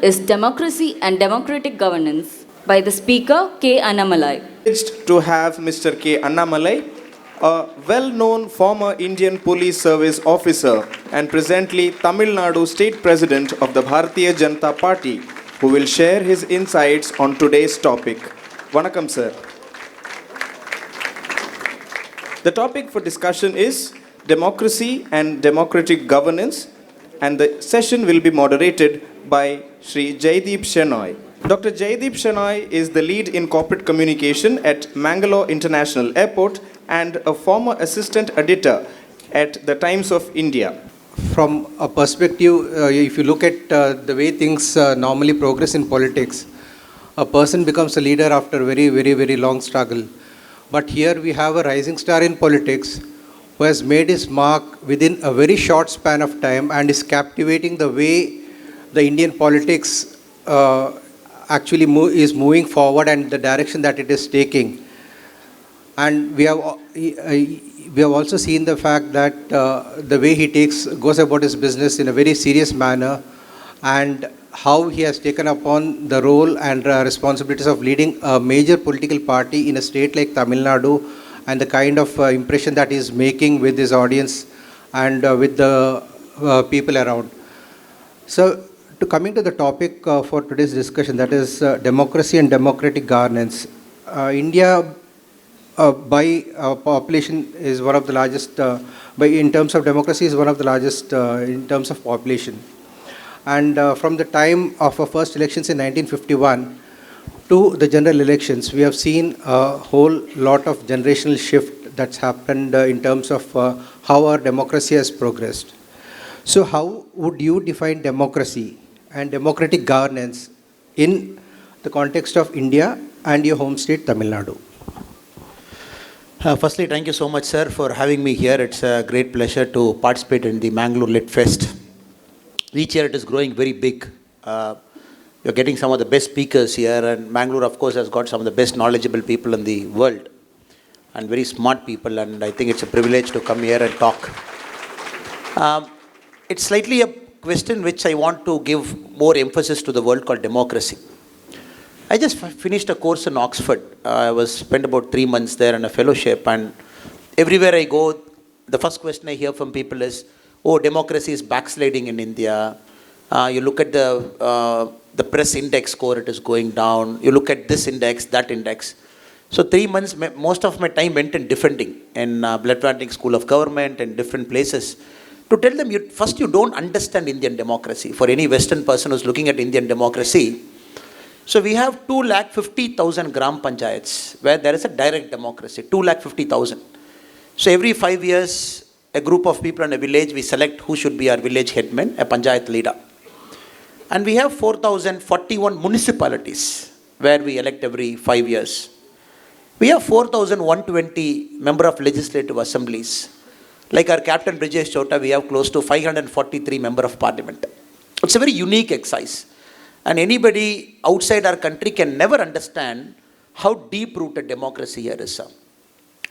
is Democracy and Democratic Governance by the speaker K. Annamalai. Privileged to have Mr. K. Annamalai, a well-known former Indian Police Service officer and presently Tamil Nadu State President of the Bharatiya Janata Party, who will share his insights on today's topic. Vanakkam, sir. The topic for discussion is democracy and democratic governance, and the session will be moderated by Shri Jaideep Shenoy. Dr. Jaideep Shenoy is the lead in corporate communication at Mangalore International Airport and a former assistant editor at the Times of India. From a perspective, if you look at the way things normally progress in politics, a person becomes a leader after a very long struggle. But here we have a rising star in politics who has made his mark within a very short span of time and is captivating the way the Indian politics actually is moving forward and the direction that it is taking. And we have also seen the fact that the way he goes about his business in a very serious manner, and how he has taken upon the role and responsibilities of leading a major political party in a state like Tamil Nadu, and the kind of impression that he is making with his audience and with the people around. So, coming to the topic for today's discussion, that is democracy and democratic governance. India, by population, is one of the largest, in terms of democracy, is one of the largest in terms of population. And from the time of our first elections in 1951 to the general elections, we have seen a whole lot of generational shift that's happened in terms of how our democracy has progressed. So how would you define democracy and democratic governance in the context of India and your home state, Tamil Nadu? Firstly, thank you so much, sir, for having me here. It's a great pleasure to participate in the Mangalore Lit Fest. Each year it is growing very big. You're getting some of the best speakers here, and Mangalore, of course, has got some of the best knowledgeable people in the world and very smart people, and I think it's a privilege to come here and talk. It's slightly a question which I want to give more emphasis to the world called democracy. I just finished a course in Oxford. I spent about 3 months there in a fellowship, and everywhere I go, the first question I hear from people is, oh, democracy is backsliding in India. You look at the press index score, it is going down. You look at this index, that index. So 3 months, most of my time went in defending in Blood Atlantic School of Government and different places to tell them, first you don't understand Indian democracy. For any Western person who's looking at Indian democracy, so we have 250,000 gram panchayats where there is a direct democracy, 250,000. So every 5 years, a group of people in a village, we select who should be our village headman, a panchayat leader. And we have 4,041 municipalities where we elect every 5 years. We have 4,120 member of legislative assemblies. Like our Captain Brijesh Chota, we have close to 543 member of parliament. It's a very unique exercise. And anybody outside our country can never understand how deep-rooted democracy here is.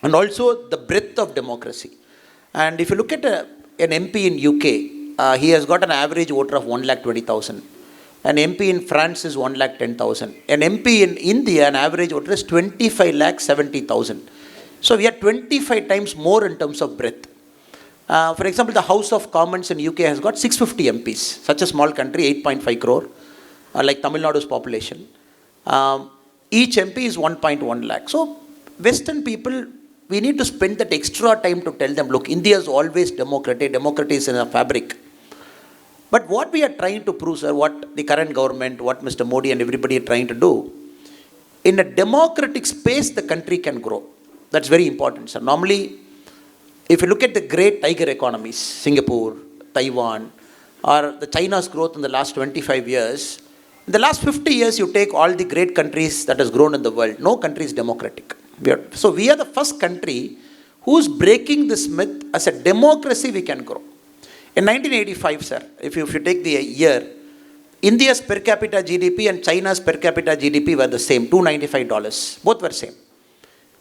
And also the breadth of democracy. And if you look at an MP in UK, he has got an average voter of 1,20,000. An MP in France is 1,10,000. An MP in India, an average voter is 25,70,000. So we are 25 times more in terms of breadth. For example, the House of Commons in UK has got 650 MPs. Such a small country, 8.5 crore, like Tamil Nadu's population. Each MP is 1.1 lakh. So Western people, we need to spend that extra time to tell them, look, India is always democratic. Democracy is in a fabric. But what we are trying to prove, sir, what the current government, what Mr. Modi and everybody are trying to do, in a democratic space, the country can grow. That's very important, sir. Normally, if you look at the great tiger economies, Singapore, Taiwan, or the China's growth in the last 25 years, in the last 50 years, you take all the great countries that has grown in the world, no country is democratic. So we are the first country who's breaking this myth. As a democracy, we can grow. In 1985, sir, if you take the year, India's per capita GDP and China's per capita GDP were the same, $295. Both were same.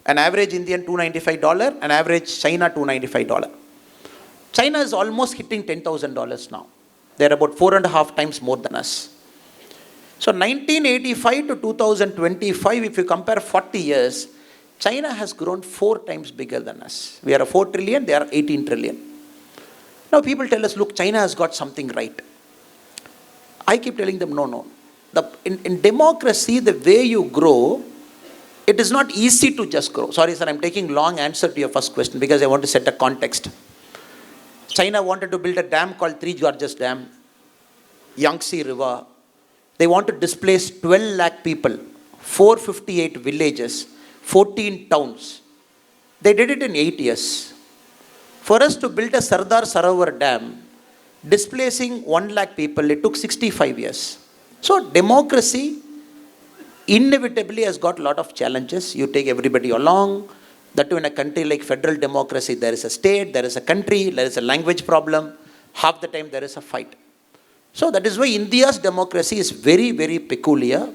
An average Indian $295, an average China $295. China is almost hitting $10,000 now. They're about 4.5 times more than us. So 1985 to 2025, if you compare 40 years, China has grown 4 times bigger than us. We are a 4 trillion, they are 18 trillion. Now people tell us, look, China has got something right. I keep telling them, no. In democracy, the way you grow, it is not easy to just grow. Sorry, sir, I'm taking long answer to your first question because I want to set a context. China wanted to build a dam called Three Gorges Dam, Yangtze River. They want to displace 12 lakh people, 458 villages, 14 towns. They did it in 8 years. For us to build a Sardar Sarovar Dam, displacing 1 lakh people, it took 65 years. So democracy inevitably has got a lot of challenges. You take everybody along. That too in a country like federal democracy, there is a state, there is a country, there is a language problem. Half the time there is a fight. So that is why India's democracy is very, very peculiar.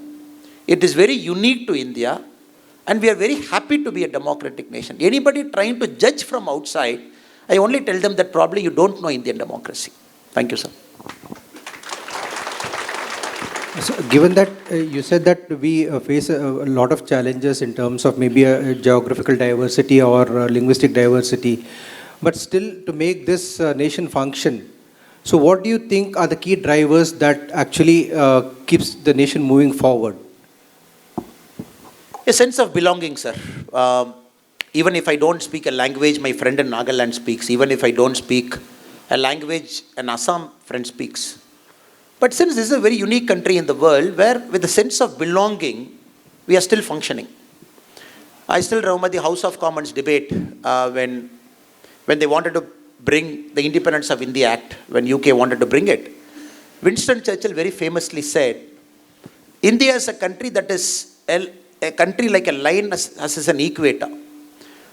It is very unique to India. And we are very happy to be a democratic nation. Anybody trying to judge from outside, I only tell them that probably you don't know Indian democracy. Thank you, sir. So, given that you said that we face a lot of challenges in terms of maybe a geographical diversity or linguistic diversity, but still to make this nation function, so what do you think are the key drivers that actually keeps the nation moving forward? A sense of belonging, sir. Even if I don't speak a language my friend in Nagaland speaks, even if I don't speak a language an Assam friend speaks. But since this is a very unique country in the world where with a sense of belonging, we are still functioning. I still remember the House of Commons debate when they wanted to bring the Independence of India Act, when UK wanted to bring it. Winston Churchill very famously said, India is a country that is a country like a line as an equator.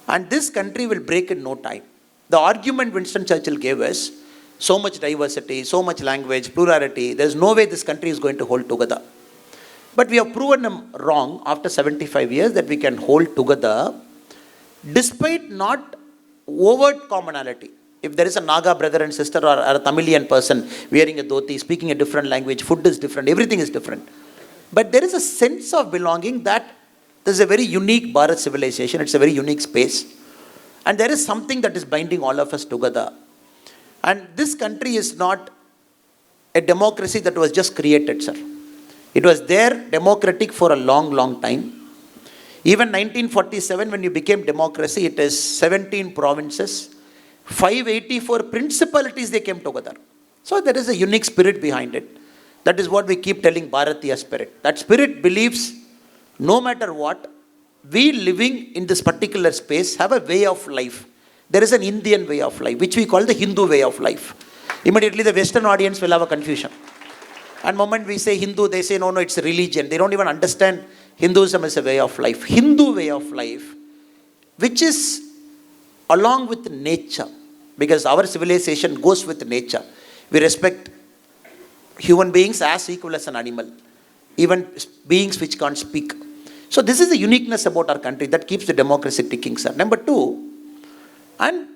And this country will break in no time. The argument Winston Churchill gave us, so much diversity, so much language, plurality, there's no way this country is going to hold together. But we have proven them wrong after 75 years that we can hold together despite not overt commonality. If there is a Naga brother and sister or a Tamilian person wearing a dhoti, speaking a different language, food is different, everything is different. But there is a sense of belonging that this is a very unique Bharat civilization, it's a very unique space. And there is something that is binding all of us together. And this country is not a democracy that was just created, sir. It was there democratic for a long, long time. Even 1947, when you became democracy, it is 17 provinces, 584 principalities, they came together. So there is a unique spirit behind it. That is what we keep telling Bharatiya spirit. That spirit believes no matter what, we living in this particular space have a way of life. There is an Indian way of life, which we call the Hindu way of life. Immediately the Western audience will have a confusion. And the moment we say Hindu, they say, no, it's a religion. They don't even understand Hinduism as a way of life. Hindu way of life, which is along with nature, because our civilization goes with nature. We respect human beings as equal as an animal, even beings which can't speak. So this is the uniqueness about our country that keeps the democracy ticking, sir. Number two, and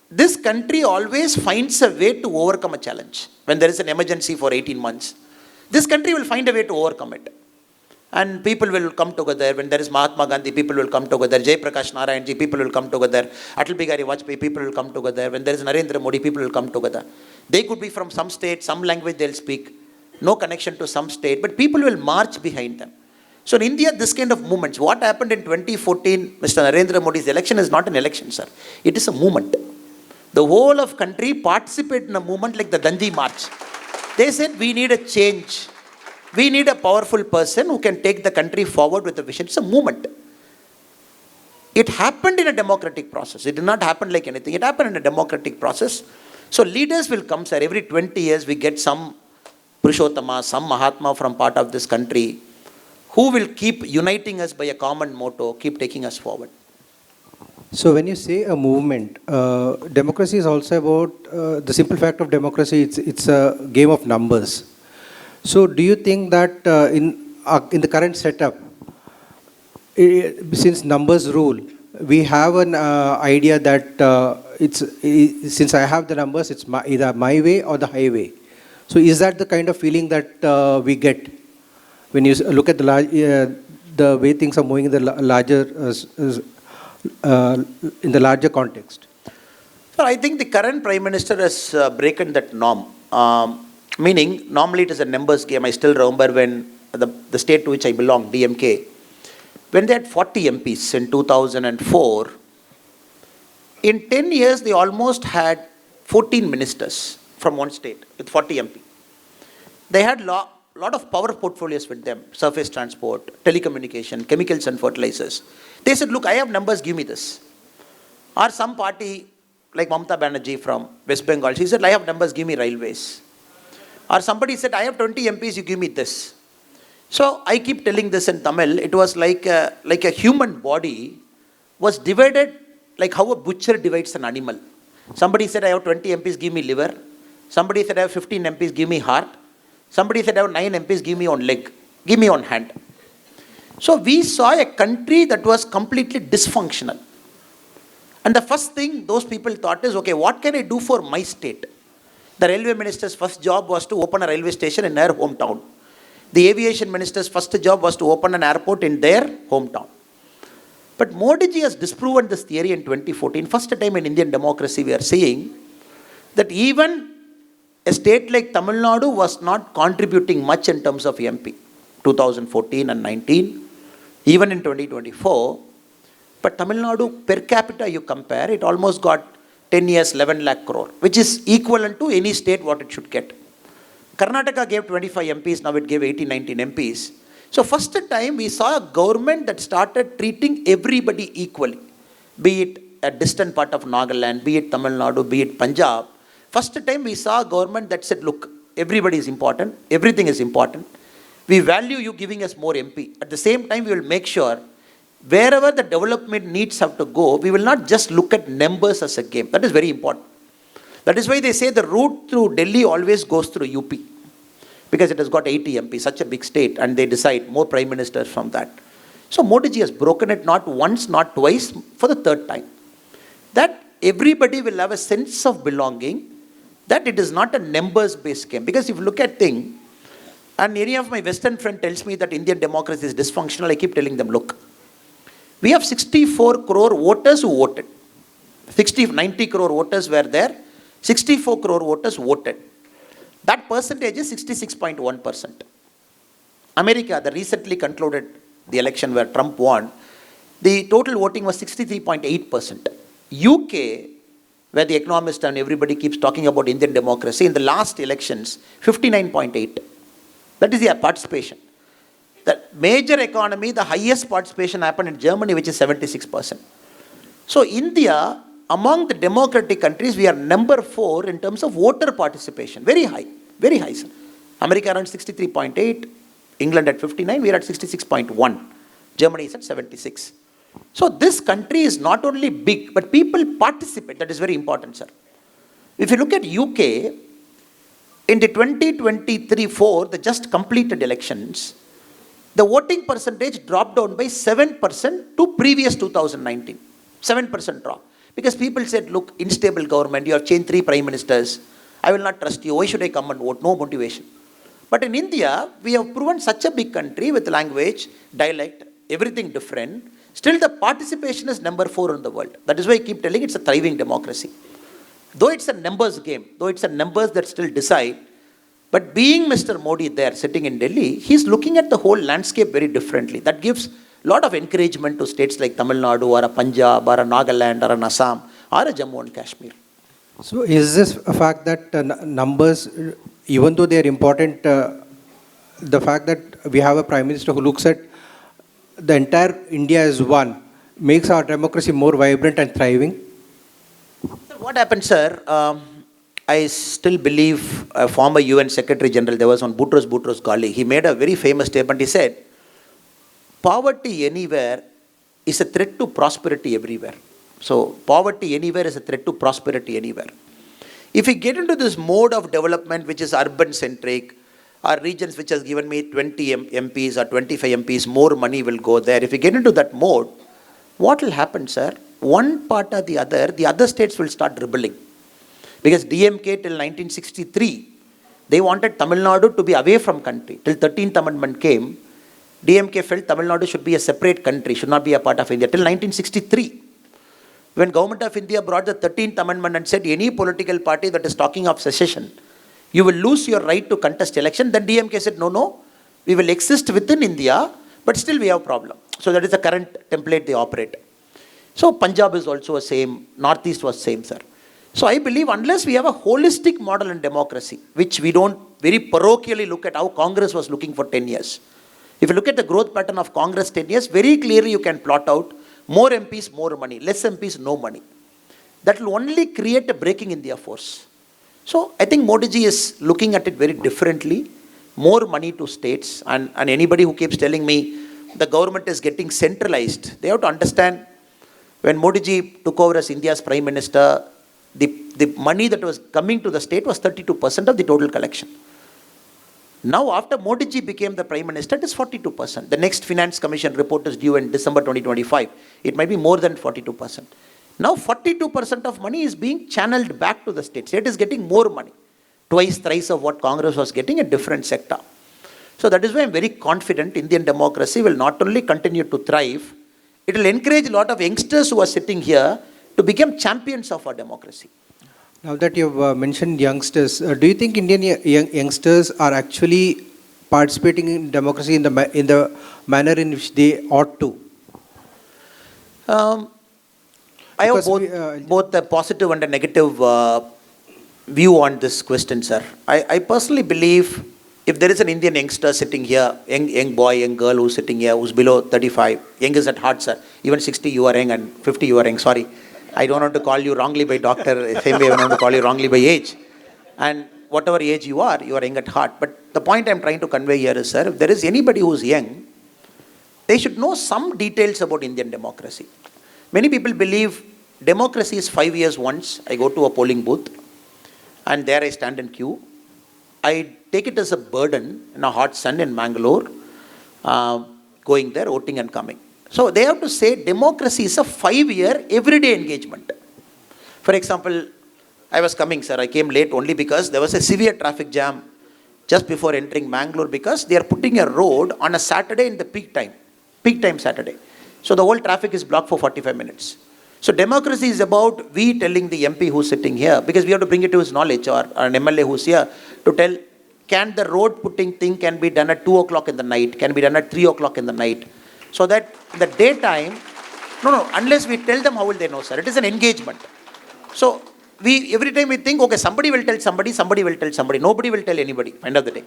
this country always finds a way to overcome a challenge. When there is an emergency for 18 months, this country will find a way to overcome it. And people will come together. When there is Mahatma Gandhi, people will come together. Jai Prakash Narayan ji, people will come together. Atal Bihari Vajpayee, people will come together. When there is Narendra Modi, people will come together. They could be from some state, some language they'll speak. No connection to some state, but people will march behind them. So in India, this kind of movements, what happened in 2014, Mr. Narendra Modi's election is not an election, sir. It is a movement. The whole of country participated in a movement like the Dandi March. They said, we need a change. We need a powerful person who can take the country forward with a vision. It's a movement. It happened in a democratic process. It did not happen like anything. It happened in a democratic process. So leaders will come, sir. Every 20 years we get some Purushottama, some Mahatma from part of this country who will keep uniting us by a common motto, keep taking us forward. So when you say a movement, democracy is also about, the simple fact of democracy, it's a game of numbers. So do you think that in the current setup, since numbers rule, we have an idea that since I have the numbers, it's either my way or the highway. So is that the kind of feeling that we get when you look at the way things are moving in the larger context? So I think the current Prime Minister has broken that norm. Meaning, normally it is a numbers game. I still remember when the state to which I belong, DMK, when they had 40 MPs in 2004, in 10 years they almost had 14 ministers from one state with 40 MP. They had lot of power portfolios with them, surface transport, telecommunication, chemicals and fertilizers. They said, look, I have numbers, give me this. Or some party like Mamata Banerjee from West Bengal, she said, I have numbers, give me railways. Or somebody said, I have 20 MPs, you give me this. So I keep telling this in Tamil, it was like a human body was divided like how a butcher divides an animal. Somebody said, I have 20 MPs, give me liver. Somebody said, I have 15 MPs, give me heart. Somebody said, I have 9 MPs, give me on leg, give me on hand. So we saw a country that was completely dysfunctional. And the first thing those people thought is, okay, what can I do for my state? The railway minister's first job was to open a railway station in their hometown. The aviation minister's first job was to open an airport in their hometown. But Modi ji has disproven this theory in 2014. First time in Indian democracy we are seeing that even a state like Tamil Nadu was not contributing much in terms of MP, 2014 and 19, even in 2024. But Tamil Nadu per capita you compare, it almost got 10 years 11 lakh crore, which is equivalent to any state what it should get. Karnataka gave 25 MPs, now it gave 18, 19 MPs. So first time we saw a government that started treating everybody equally, be it a distant part of Nagaland, be it Tamil Nadu, be it Punjab. First time we saw a government that said, look, everybody is important, everything is important. We value you giving us more MP. At the same time, we will make sure wherever the development needs have to go, we will not just look at numbers as a game. That is very important. That is why they say the route through Delhi always goes through UP. Because it has got 80 MPs, such a big state, and they decide more prime ministers from that. So Modi ji has broken it not once, not twice, for the third time. That everybody will have a sense of belonging, that it is not a numbers-based game. Because if you look at things, and any of my Western friend tells me that Indian democracy is dysfunctional, I keep telling them, look, we have 64 crore voters who voted. 90 crore voters were there, 64 crore voters voted. That percentage is 66.1%. America, the recently concluded the election where Trump won, the total voting was 63.8%. UK, where the economist and everybody keeps talking about Indian democracy, in the last elections, 59.8. That is the participation. The major economy, the highest participation happened in Germany, which is 76%. So India, among the democratic countries, we are number 4 in terms of voter participation. Very high, sir. America around 63.8, England at 59, we are at 66.1. Germany is at 76. So this country is not only big, but people participate. That is very important, sir. If you look at UK, in the 2023-4, the just completed elections, the voting percentage dropped down by 7% to previous 2019. 7% drop. Because people said, look, unstable government, you have changed 3 prime ministers, I will not trust you, why should I come and vote? No motivation. But in India, we have proven such a big country with language, dialect, everything different. Still the participation is number 4 in the world. That is why I keep telling it's a thriving democracy. Though it's a numbers game, though it's a numbers that still decide, but being Mr. Modi there sitting in Delhi, he's looking at the whole landscape very differently. That gives a lot of encouragement to states like Tamil Nadu or a Punjab or a Nagaland or an Assam or a Jammu and Kashmir. So is this a fact that numbers, even though they are important, the fact that we have a prime minister who looks at the entire India as one makes our democracy more vibrant and thriving? So what happened, sir? I still believe a former UN Secretary General, there was one Boutros Ghali, he made a very famous statement. He said, poverty anywhere is a threat to prosperity everywhere. So poverty anywhere is a threat to prosperity anywhere. If we get into this mode of development which is urban centric, or regions which has given me 20 MPs or 25 MPs, more money will go there. If we get into that mode, what will happen, sir? One part or the other states will start rebelling. Because DMK till 1963 They wanted Tamil Nadu to be away from country. Till 13th Amendment came, DMK felt Tamil Nadu should be a separate country, should not be a part of India. Till 1963, when Government of India brought the 13th Amendment and said any political party that is talking of secession, you will lose your right to contest election, then DMK said, no, we will exist within India, but still we have problem. So that is the current template they operate. So Punjab is also the same, Northeast was same, sir. So I believe unless we have a holistic model in democracy, which we don't very parochially look at how Congress was looking for 10 years. If you look at the growth pattern of Congress 10 years, very clearly you can plot out more MPs, more money, less MPs, no money. That will only create a breaking India force. So I think Modi ji is looking at it very differently, more money to states, and anybody who keeps telling me the government is getting centralized, they have to understand when Modi ji took over as India's Prime Minister, the money that was coming to the state was 32% of the total collection. Now after Modi ji became the Prime Minister, it is 42%. The next Finance Commission report is due in December 2025. It might be more than 42%. Now 42% of money is being channeled back to the state. State is getting more money. Twice, thrice of what Congress was getting in different sector. So that is why I am very confident Indian democracy will not only continue to thrive, it will encourage a lot of youngsters who are sitting here to become champions of our democracy. Now that you've mentioned youngsters, do you think Indian youngsters are actually participating in democracy in the manner in which they ought to? I have Because both a positive and a negative view on this question, sir. I personally believe if there is an Indian youngster sitting here, young boy, young girl who's sitting here, who's below 35, young is at heart, sir. Even 60 you are young and 50 you are young, sorry. I don't want to call you wrongly by doctor, same way I don't want to call you wrongly by age. And whatever age you are young at heart. But the point I'm trying to convey here is, sir, if there is anybody who's young, they should know some details about Indian democracy. Many people believe democracy is 5 years once. I go to a polling booth and there I stand in queue. I take it as a burden in a hot sun in Mangalore, going there, voting and coming. So they have to say democracy is a 5-year everyday engagement. For example, I was coming, sir, I came late only because there was a severe traffic jam just before entering Mangalore because they are putting a road on a Saturday in the peak time Saturday. So the whole traffic is blocked for 45 minutes. So democracy is about we telling the MP who's sitting here, because we have to bring it to his knowledge, or an MLA who's here, to tell, can the road putting thing can be done at 2 o'clock in the night, can be done at 3 o'clock in the night. So that in the daytime, unless we tell them, how will they know, sir? It is an engagement. So every time we think, okay, somebody will tell somebody, somebody will tell somebody, nobody will tell anybody, end of the day.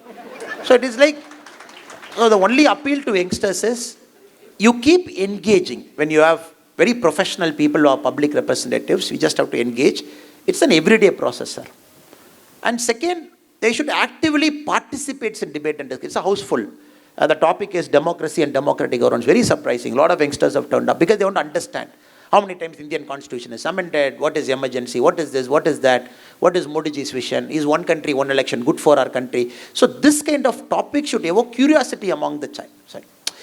So it is like, so the only appeal to youngsters is, you keep engaging. When you have very professional people who are public representatives, we just have to engage. It's an everyday process, sir. And second, they should actively participate in debate and discussion. It's a house full. The topic is democracy and democratic governance. Very surprising. A lot of youngsters have turned up because they don't understand how many times the Indian constitution is amended, what is emergency, what is this, what is that, what is Modi ji's vision, is one country, one election good for our country? So this kind of topic should evoke curiosity among the child.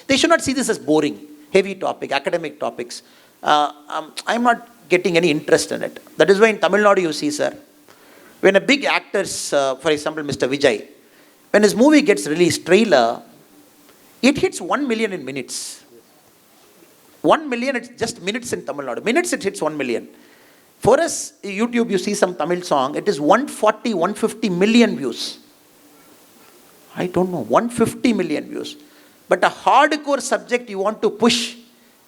They should not see this as boring, heavy topic, academic topics. I'm not getting any interest in it. That is why in Tamil Nadu you see, sir, when a big actor, for example, Mr. Vijay, when his movie gets released, trailer, it hits 1 million in minutes. 1 million, it's just minutes in Tamil Nadu. Minutes it hits 1 million. For us, YouTube, you see some Tamil song, it is 140, 150 million views. I don't know, 150 million views. But a hardcore subject you want to push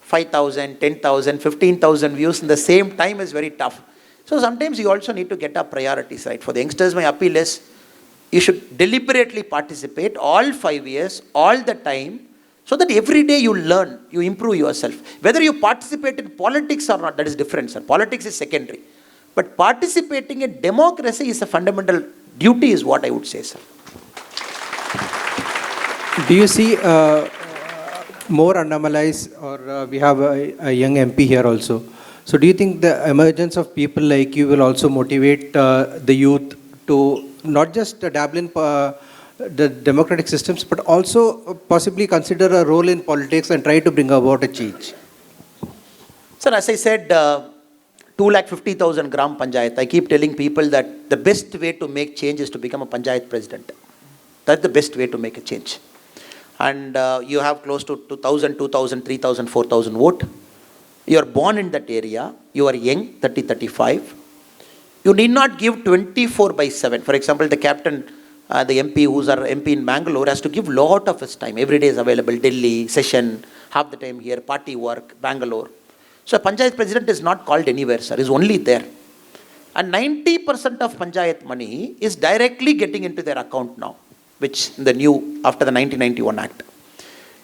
5,000, 10,000, 15,000 views in the same time is very tough. So sometimes you also need to get our priorities right. For the youngsters, my appeal is, you should deliberately participate all 5 years, all the time, so that every day you learn, you improve yourself. Whether you participate in politics or not, that is different, sir. Politics is secondary. But participating in democracy is a fundamental duty, is what I would say, sir. Do you see more Annamalais, or we have a young MP here also? So do you think the emergence of people like you will also motivate the youth to not just dabble in the democratic systems, but also possibly consider a role in politics and try to bring about a change? Sir, as I said, 250,000 gram panchayat. I keep telling people that the best way to make change is to become a panchayat president. That's the best way to make a change. And you have close to 2,000, 2,000, 3,000, 4,000 vote. You are born in that area. You are young, 30, 35. You need not give 24/7. For example, the captain, the MP who's our MP in Bangalore has to give lot of his time. Every day is available. Delhi, session, half the time here, party work, Bangalore. So a panchayat president is not called anywhere, sir. He's only there. And 90% of panchayat money is directly getting into their account now, which the new, after the 1991 Act.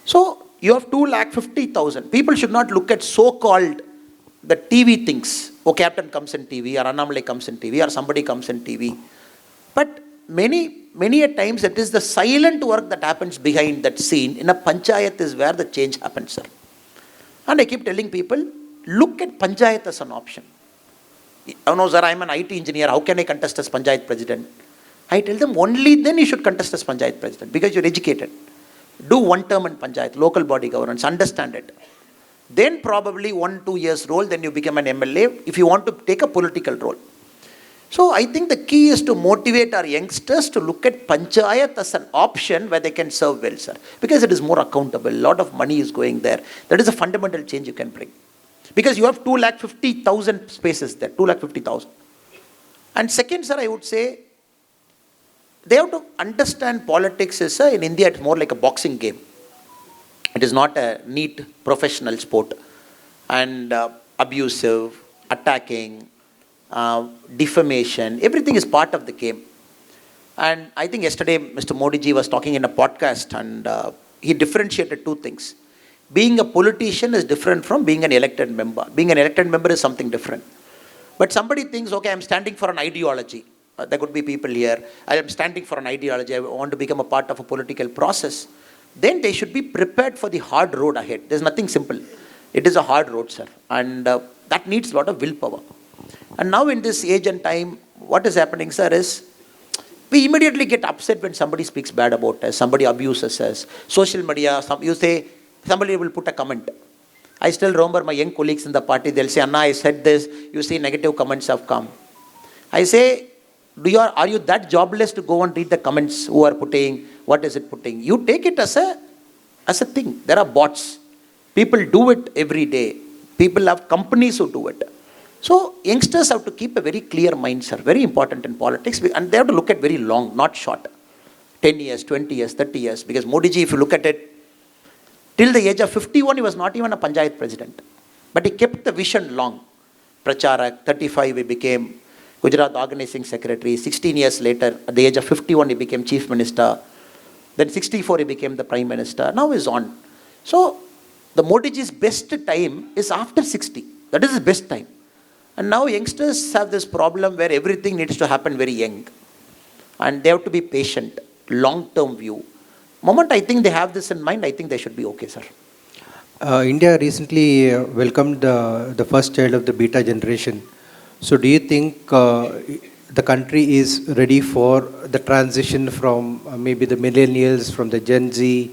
So you have 250,000. People should not look at so-called the TV things. Oh, captain comes in TV, or Annamalai comes in TV, or somebody comes in TV. But many a times it is the silent work that happens behind that scene. In a panchayat is where the change happens, sir. And I keep telling people, look at panchayat as an option. Oh no, sir, I'm an IT engineer. How can I contest as panchayat president? I tell them only then you should contest as panchayat president because you're educated. Do one term in panchayat, local body governance, understand it. Then probably 1-2 years role, then you become an MLA if you want to take a political role. So I think the key is to motivate our youngsters to look at panchayat as an option where they can serve well, sir. Because it is more accountable. A lot of money is going there. That is a fundamental change you can bring. Because you have 250,000 spaces there, 250,000. And second, sir, I would say, they have to understand politics is, in India, it's more like a boxing game. It is not a neat professional sport. And abusive, attacking, defamation, everything is part of the game. And I think yesterday Mr. Modi ji was talking in a podcast and he differentiated two things. Being a politician is different from being an elected member. Being an elected member is something different. But somebody thinks, okay, I'm standing for an ideology. There could be people here. I am standing for an ideology. I want to become a part of a political process. Then they should be prepared for the hard road ahead. There's nothing simple. It is a hard road, sir. And that needs a lot of willpower. And now in this age and time, what is happening, sir, is we immediately get upset when somebody speaks bad about us, somebody abuses us. Social media, you say, somebody will put a comment. I still remember my young colleagues in the party, they'll say, Anna, I said this, you see negative comments have come. I say, are you that jobless to go and read the comments who are putting, what is it putting? You take it as a thing. There are bots. People do it every day. People have companies who do it. So youngsters have to keep a very clear mind, sir. Very important in politics. And they have to look at very long, not short. 10 years, 20 years, 30 years. Because Modi ji, if you look at it, till the age of 51, he was not even a panchayat president. But he kept the vision long. Pracharak, 35, he became Gujarat organizing secretary. 16 years later, at the age of 51, he became chief minister. Then 64, he became the prime minister. Now he's on. So the Modi ji's best time is after 60. That is his best time. And now youngsters have this problem where everything needs to happen very young. And they have to be patient, long-term view. Moment I think they have this in mind, I think they should be okay, sir. India recently welcomed the first child of the beta generation. So do you think the country is ready for the transition from maybe the millennials, from the Gen Z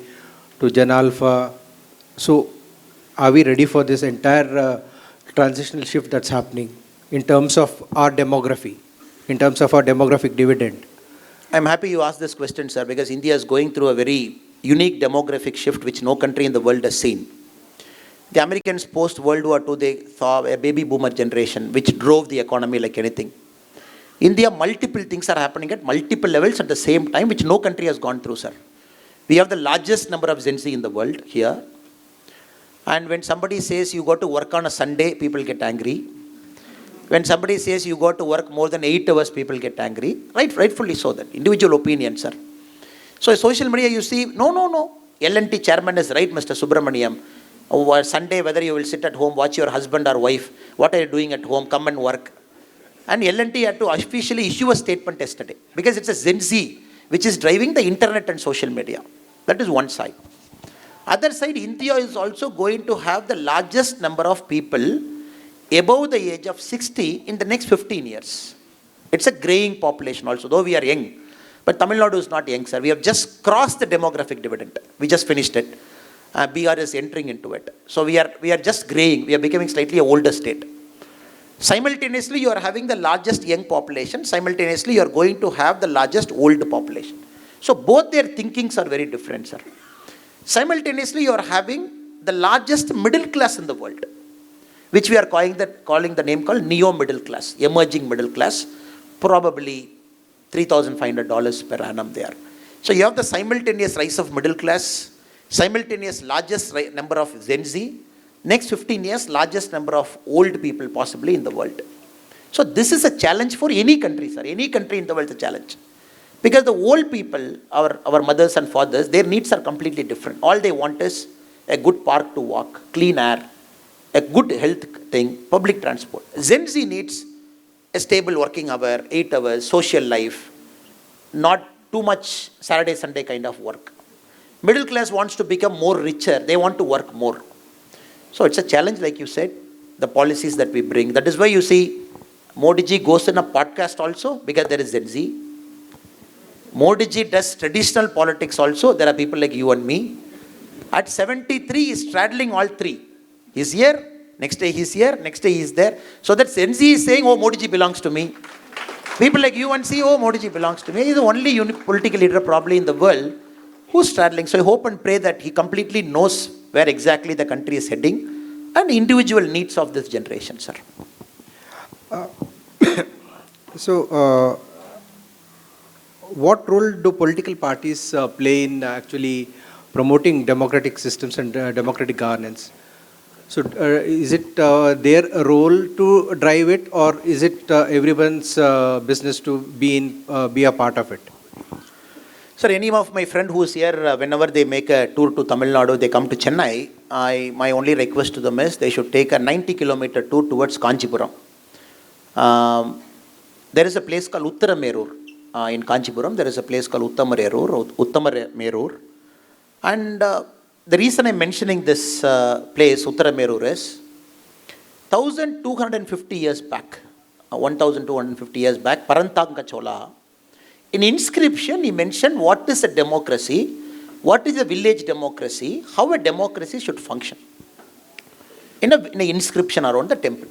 to Gen Alpha? So are we ready for this entire transitional shift that's happening in terms of our demography, in terms of our demographic dividend? I'm happy you asked this question, sir, because India is going through a very unique demographic shift which no country in the world has seen. The Americans post-World War II, they saw a baby boomer generation which drove the economy like anything. India, multiple things are happening at multiple levels at the same time, which no country has gone through, sir. We have the largest number of Gen Z in the world here. And when somebody says you go to work on a Sunday, people get angry. When somebody says you go to work more than 8 hours, people get angry. Rightfully so, that individual opinion, sir. So social media, you see, no. L&T chairman is right, Mr. Subramaniam. Sunday, whether you will sit at home, watch your husband or wife, what are you doing at home, come and work. And L&T had to officially issue a statement yesterday because it's a Gen Z which is driving the internet and social media. That is one side. Other side, India is also going to have the largest number of people above the age of 60 in the next 15 years. It's a graying population also, though we are young. But Tamil Nadu is not young, sir. We have just crossed the demographic dividend. We just finished it. BR is entering into it. So we are just graying. We are becoming slightly an older state. Simultaneously, you are having the largest young population. Simultaneously, you are going to have the largest old population. So both their thinkings are very different, sir. Simultaneously, you are having the largest middle class in the world, which we are calling the name called neo-middle class, emerging middle class, probably $3,500 per annum there. So you have the simultaneous rise of middle class, simultaneous largest number of Gen Z, next 15 years, largest number of old people possibly in the world. So this is a challenge for any country, sir. Any country in the world is a challenge. Because the old people, our mothers and fathers, their needs are completely different. All they want is a good park to walk, clean air, a good health thing, public transport. Gen Z needs a stable working hour, 8 hours, social life, not too much Saturday, Sunday kind of work. Middle class wants to become more richer. They want to work more. So it's a challenge, like you said, the policies that we bring. That is why you see Modi ji goes in a podcast also, because there is Gen Z. Modi ji does traditional politics also. There are people like you and me. At 73, he is straddling all three. He's here, next day he's here, next day he's there. So that Gen Z is saying, oh, Modi ji belongs to me. People like you and see, oh, Modi ji belongs to me. He's the only political leader probably in the world who's straddling. So I hope and pray that he completely knows where exactly the country is heading and individual needs of this generation, sir. So, what role do political parties play in actually promoting democratic systems and democratic governance? So, is it their role to drive it, or is it everyone's business to be a part of it? Sir, any of my friend who is here, whenever they make a tour to Tamil Nadu, they come to Chennai, my only request to them is they should take a 90-kilometer tour towards Kanchipuram. There is a place called Uttaramerur in Kanchipuram. There is a place called Uttaramerur. And the reason I'm mentioning this place, Uttaramerur, is 1,250 years back, 1,250 years back, Parantanka Chola, in inscription, he mentioned what is a democracy, what is a village democracy, how a democracy should function. In an inscription around the temple.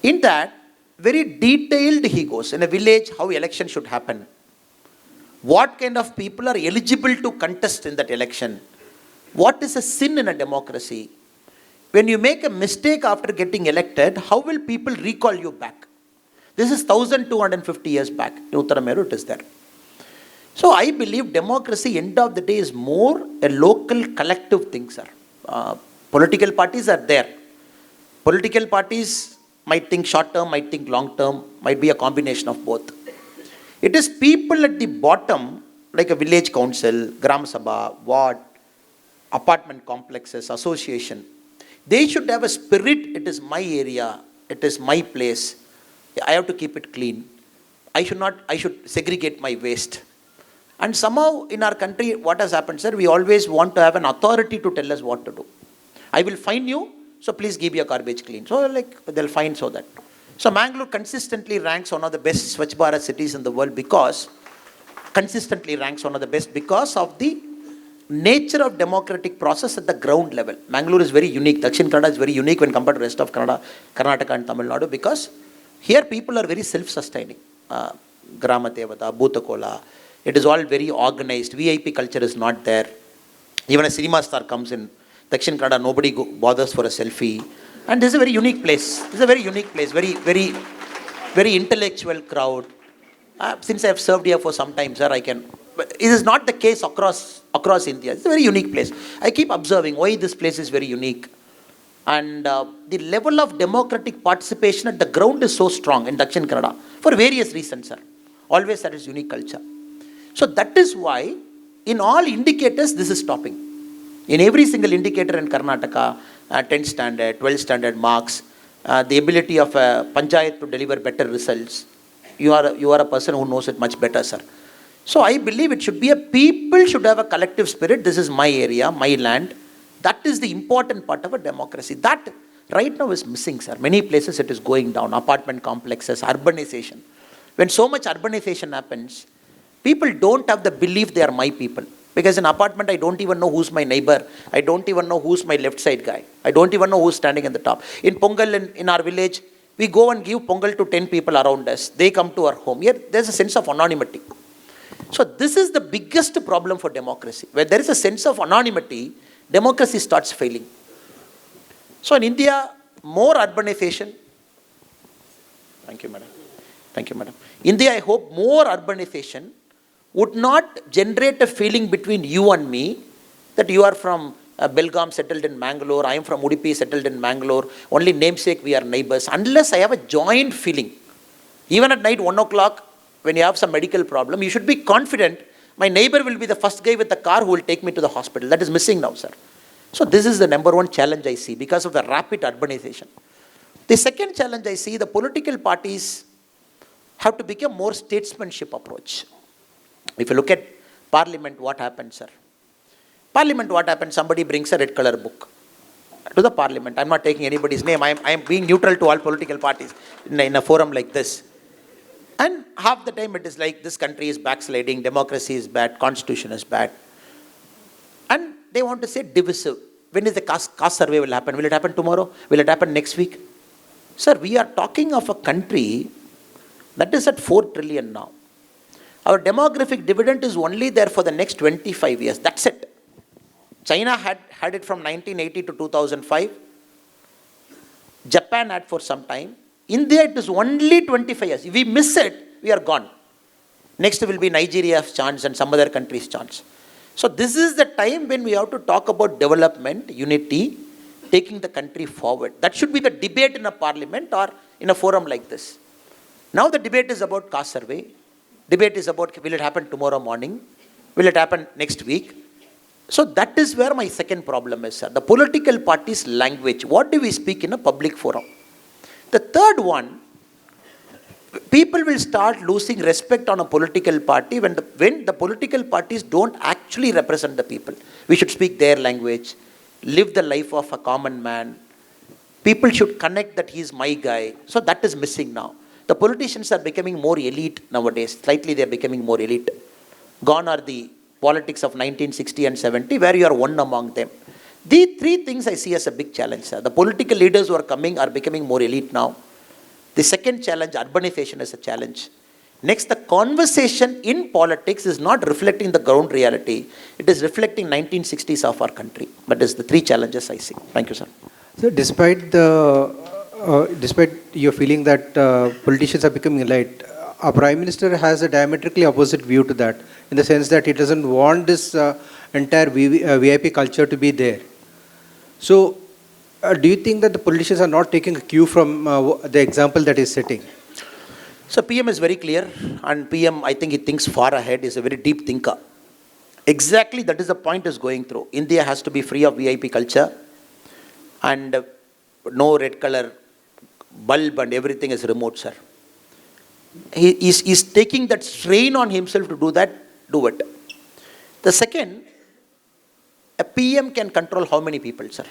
In that, very detailed he goes. In a village, how election should happen. What kind of people are eligible to contest in that election. What is a sin in a democracy. When you make a mistake after getting elected, how will people recall you back? This is 1,250 years back. In Uttaramerur, it is there. So I believe democracy, end of the day, is more a local collective thing, sir. Political parties are there. Political parties might think short term, might think long term, might be a combination of both. It is people at the bottom, like a village council, Gram Sabha, ward, apartment complexes, association. They should have a spirit, it is my area, it is my place. I have to keep it clean. I should segregate my waste. And somehow in our country, what has happened, sir, we always want to have an authority to tell us what to do. I will fine you, so please keep your garbage clean. So like, they'll fine so that. So Mangalore consistently ranks one of the best Swachh Bharat cities in the world because of the nature of democratic process at the ground level. Mangalore is very unique. Dakshin Kannada is very unique when compared to the rest of Kannada, Karnataka and Tamil Nadu because here people are very self-sustaining. Grama Devata, Bhutakola, it is all very organized. VIP culture is not there. Even a cinema star comes in Dakshin Kannada, nobody bothers for a selfie. And this is a very unique place. Very, very intellectual crowd. Since I have served here for some time, sir, but it is not the case across India. It's a very unique place. I keep observing why this place is very unique. And the level of democratic participation at the ground is so strong in Dakshin Kannada for various reasons, sir. Always that is unique culture. So that is why in all indicators this is topping. In every single indicator in Karnataka, 10th standard, 12th standard marks, the ability of a panchayat to deliver better results. You are a person who knows it much better, sir. So I believe it should be people should have a collective spirit. This is my area, my land. That is the important part of a democracy. That right now is missing, sir. Many places it is going down. Apartment complexes, urbanization. When so much urbanization happens, people don't have the belief they are my people. Because in apartment, I don't even know who's my neighbor. I don't even know who's my left side guy. I don't even know who's standing in the top. In Pongal, in our village, We go and give pongal to 10 people around us. They come to our home. Here, there's a sense of anonymity. So this is the biggest problem for democracy. Where there is a sense of anonymity, democracy starts failing. So in India, more urbanization. Thank you, madam. Thank you, madam. India, I hope more urbanization would not generate a feeling between you and me that you are from Belgaum settled in Mangalore, I am from Udupi settled in Mangalore, only namesake we are neighbors. Unless I have a joint feeling, even at night 1 o'clock, when you have some medical problem, you should be confident my neighbor will be the first guy with the car who will take me to the hospital. That is missing now, sir. So this is the number one challenge I see because of the rapid urbanization. The second challenge I see, the political parties have to become more statesmanship approach. If you look at Parliament, what happens, sir? Parliament, what happens? Somebody brings a red color book to the Parliament. I'm not taking anybody's name. I am being neutral to all political parties in a forum like this. And half the time it is like this country is backsliding, democracy is bad, constitution is bad. And they want to say divisive. When is the caste survey will happen? Will it happen tomorrow? Will it happen next week? Sir, we are talking of a country that is at 4 trillion now. Our demographic dividend is only there for the next 25 years. That's it. China had it from 1980 to 2005. Japan had for some time. India, it is only 25 years. If we miss it, we are gone. Next will be Nigeria's chance and some other country's chance. So this is the time when we have to talk about development, unity, taking the country forward. That should be the debate in a parliament or in a forum like this. Now the debate is about caste survey. Debate is about will it happen tomorrow morning? Will it happen next week? So that is where my second problem is, sir. The political party's language. What do we speak in a public forum? The third one, people will start losing respect on a political party when the political parties don't actually represent the people. We should speak their language, live the life of a common man. People should connect that he is my guy. So that is missing now. The politicians are becoming more elite nowadays. Slightly they are becoming more elite. Gone are the politics of 1960 and 70 where you are one among them. These three things I see as a big challenge, sir. The political leaders who are coming are becoming more elite now. The second challenge, urbanization, is a challenge. Next, the conversation in politics is not reflecting the ground reality. It is reflecting 1960s of our country. That is the three challenges I see. Thank you, sir. So despite your feeling that politicians are becoming elite, our Prime Minister has a diametrically opposite view to that, in the sense that he doesn't want this entire VIP culture to be there. So, do you think that the politicians are not taking a cue from the example that is setting? So PM is very clear, and PM, I think he thinks far ahead, is a very deep thinker. Exactly that is the point is going through. India has to be free of VIP culture, and no red color bulb and everything is remote, sir. He's taking that strain on himself to do that, do it. The second, a PM can control how many people, sir?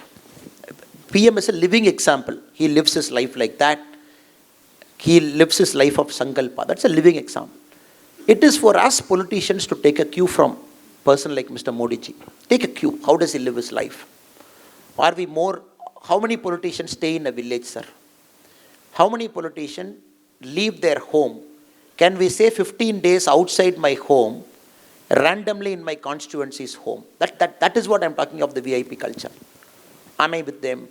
PM is a living example. He lives his life like that. He lives his life of Sankalpa. That's a living example. It is for us politicians to take a cue from a person like Mr. Modi ji. Take a cue. How does he live his life? Are we more, how many politicians stay in a village, sir? How many politicians leave their home? Can we say 15 days outside my home, randomly in my constituency's home? That is what I'm talking of, the VIP culture. Am I with them?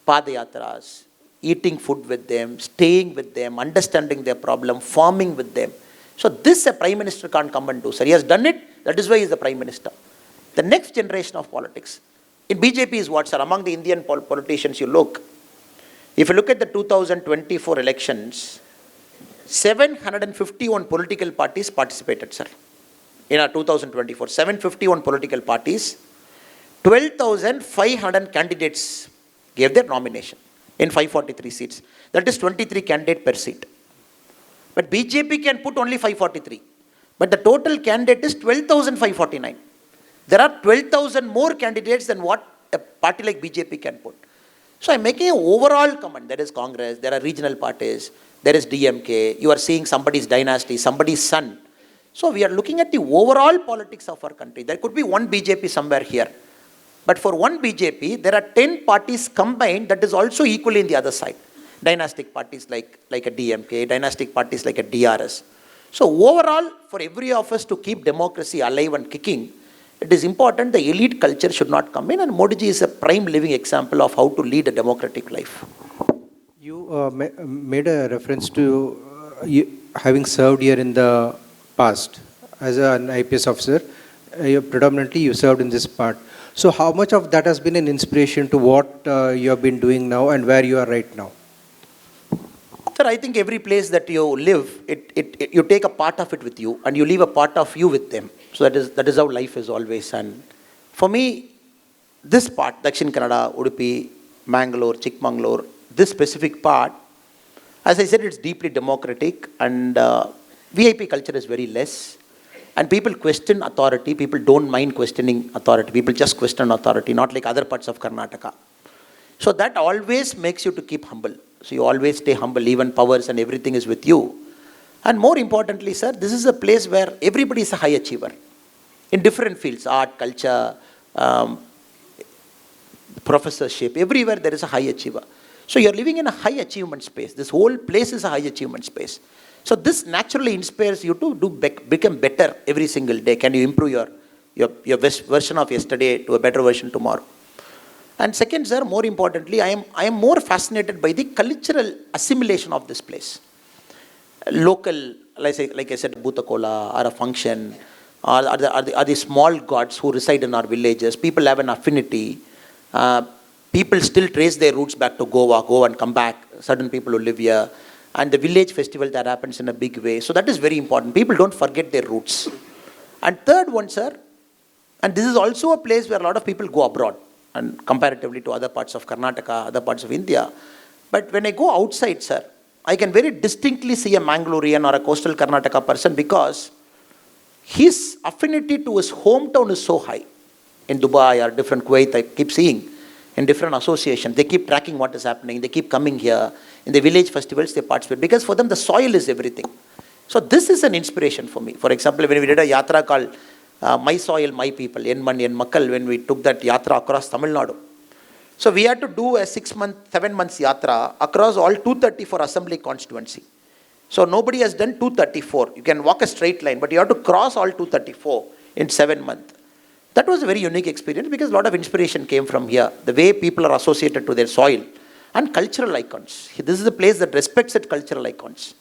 Padayatras, eating food with them, staying with them, understanding their problem, farming with them. So this a Prime Minister can't come and do, sir. He has done it. That is why he is the Prime Minister. The next generation of politics. In BJP is what, sir? Among the Indian politicians you look. If you look at the 2024 elections, 751 political parties participated, sir. In our 2024, 751 political parties, 12,500 candidates gave their nomination in 543 seats. That is 23 candidates per seat. But BJP can put only 543. But the total candidate is 12,549. There are 12,000 more candidates than what a party like BJP can put. So I'm making an overall comment. There is Congress, there are regional parties, there is DMK. You are seeing somebody's dynasty, somebody's son. So we are looking at the overall politics of our country. There could be one BJP somewhere here. But for one BJP, there are 10 parties combined that is also equally in the other side. dynastic parties like a DMK, dynastic parties like a DRS. So overall, for every of us to keep democracy alive and kicking, it is important the elite culture should not come in, and Modi ji is a prime living example of how to lead a democratic life. You made a reference to you having served here in the past as an IPS officer. Predominantly, you served in this part. So, how much of that has been an inspiration to what you have been doing now and where you are right now? Sir, I think every place that you live, you take a part of it with you, and you leave a part of you with them. So that is how life is always. And for me, this part, Dakshin Kannada, Udupi, Mangalore, Chikmagalur, this specific part, as I said, it's deeply democratic, and VIP culture is very less. And people question authority. People don't mind questioning authority. People just question authority, not like other parts of Karnataka. So that always makes you to keep humble. So you always stay humble, even powers and everything is with you. And more importantly, sir, this is a place where everybody is a high achiever in different fields, art, culture, professorship, everywhere there is a high achiever. So you're living in a high achievement space. This whole place is a high achievement space. So this naturally inspires you to become better every single day. Can you improve your best version of yesterday to a better version tomorrow? And second, sir, more importantly, I am more fascinated by the cultural assimilation of this place. Local, like I said, Bhutakola, or a function, are the small gods who reside in our villages. People have an affinity. People still trace their roots back to Goa, go and come back. Certain people who live here. And the village festival that happens in a big way. So that is very important. People don't forget their roots. And third one, sir, and this is also a place where a lot of people go abroad, and comparatively to other parts of Karnataka, other parts of India. But when I go outside, sir, I can very distinctly see a Mangalorean or a coastal Karnataka person, because his affinity to his hometown is so high. In Dubai or different Kuwait, I keep seeing in different associations, they keep tracking what is happening. They keep coming here. In the village festivals, they participate, because for them the soil is everything. So this is an inspiration for me. For example, when we did a yatra called My Soil, My People, En Man, En Makkal, when we took that yatra across Tamil Nadu. So we had to do a 7 months yatra across all 234 assembly constituency. So nobody has done 234. You can walk a straight line, but you have to cross all 234 in 7 months. That was a very unique experience, because a lot of inspiration came from here. The way people are associated to their soil and cultural icons. This is a place that respects its cultural icons.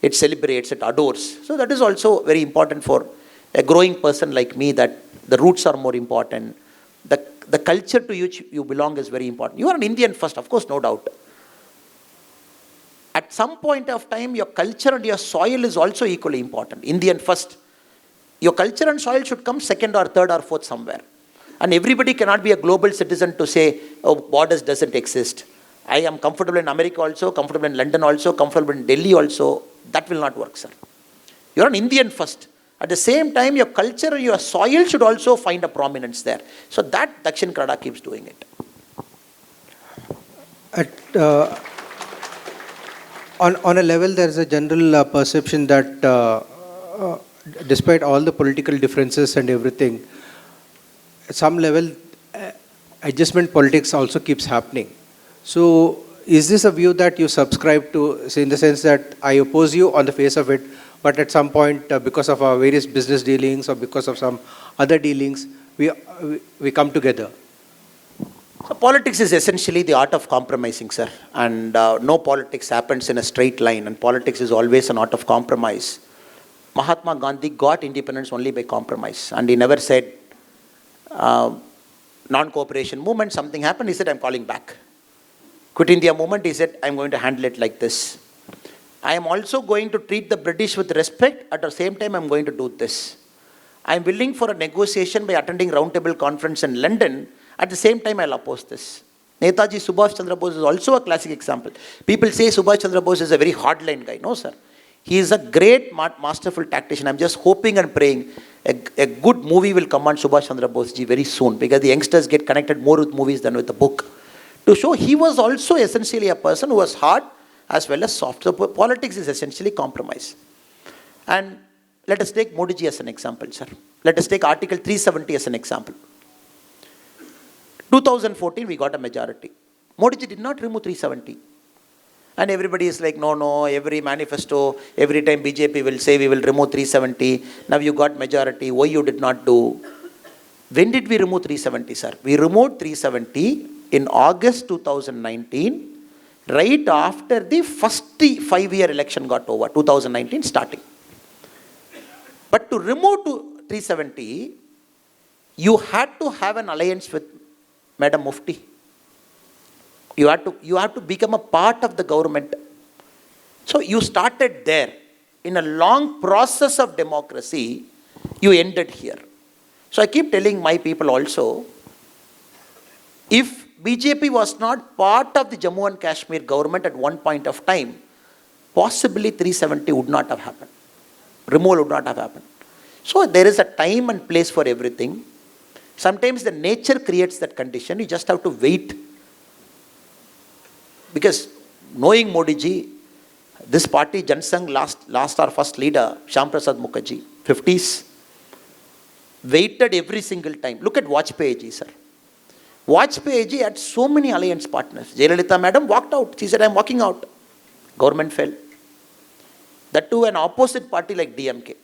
It celebrates, it adores. So that is also very important for a growing person like me, that the roots are more important. The culture to which you belong is very important. You are an Indian first, of course, no doubt. At some point of time, your culture and your soil is also equally important. Indian first. Your culture and soil should come second or third or fourth somewhere. And everybody cannot be a global citizen to say, oh, borders doesn't exist. I am comfortable in America also, comfortable in London also, comfortable in Delhi also. That will not work, sir. You're an Indian first. At the same time, your culture and your soil should also find a prominence there. So that Dakshin Kannada keeps doing it. On a level, there is a general perception that despite all the political differences and everything, at some level, adjustment politics also keeps happening. So, is this a view that you subscribe to, say, in the sense that I oppose you on the face of it, but at some point, because of our various business dealings or because of some other dealings, we come together? So politics is essentially the art of compromising, sir. And no politics happens in a straight line, and politics is always an art of compromise. Mahatma Gandhi got independence only by compromise, and he never said, non-cooperation movement, something happened, he said, I'm calling back. Quit India movement, he said, I'm going to handle it like this. I am also going to treat the British with respect, at the same time I'm going to do this. I'm willing for a negotiation by attending roundtable conference in London, at the same time I'll oppose this. Netaji Subhash Chandra Bose is also a classic example. People say Subhash Chandra Bose is a very hardline guy. No, sir. He is a great, masterful tactician. I'm just hoping and praying a good movie will come on Subhash Chandra Bose ji very soon, because the youngsters get connected more with movies than with the book. To show he was also essentially a person who was hard as well as soft. So politics is essentially compromise. And let us take Modi ji as an example, sir. Let us take Article 370 as an example. 2014, we got a majority. Modi ji did not remove 370. And everybody is like, no, no, every manifesto, every time BJP will say we will remove 370. Now you got majority. Why you did not do? When did we remove 370, sir? We removed 370 in August 2019, right after the first 5-year election got over, 2019 starting. But to remove to 370, you had to have an alliance with Madam Mufti. You have to become a part of the government. So you started there. In a long process of democracy, you ended here. So I keep telling my people also, if BJP was not part of the Jammu and Kashmir government at one point of time, possibly 370 would not have happened. Removal would not have happened. So there is a time and place for everything. Sometimes the nature creates that condition. You just have to wait. Because knowing Modi ji, this party, Jansangh, last our first leader, Shyam Prasad Mukherjee, 50s, waited every single time. Look at Vajpayee ji, sir. Vajpayee ji had so many alliance partners. Jayalalitha madam walked out. She said, I am walking out. Government fell. That too an opposite party like DMK.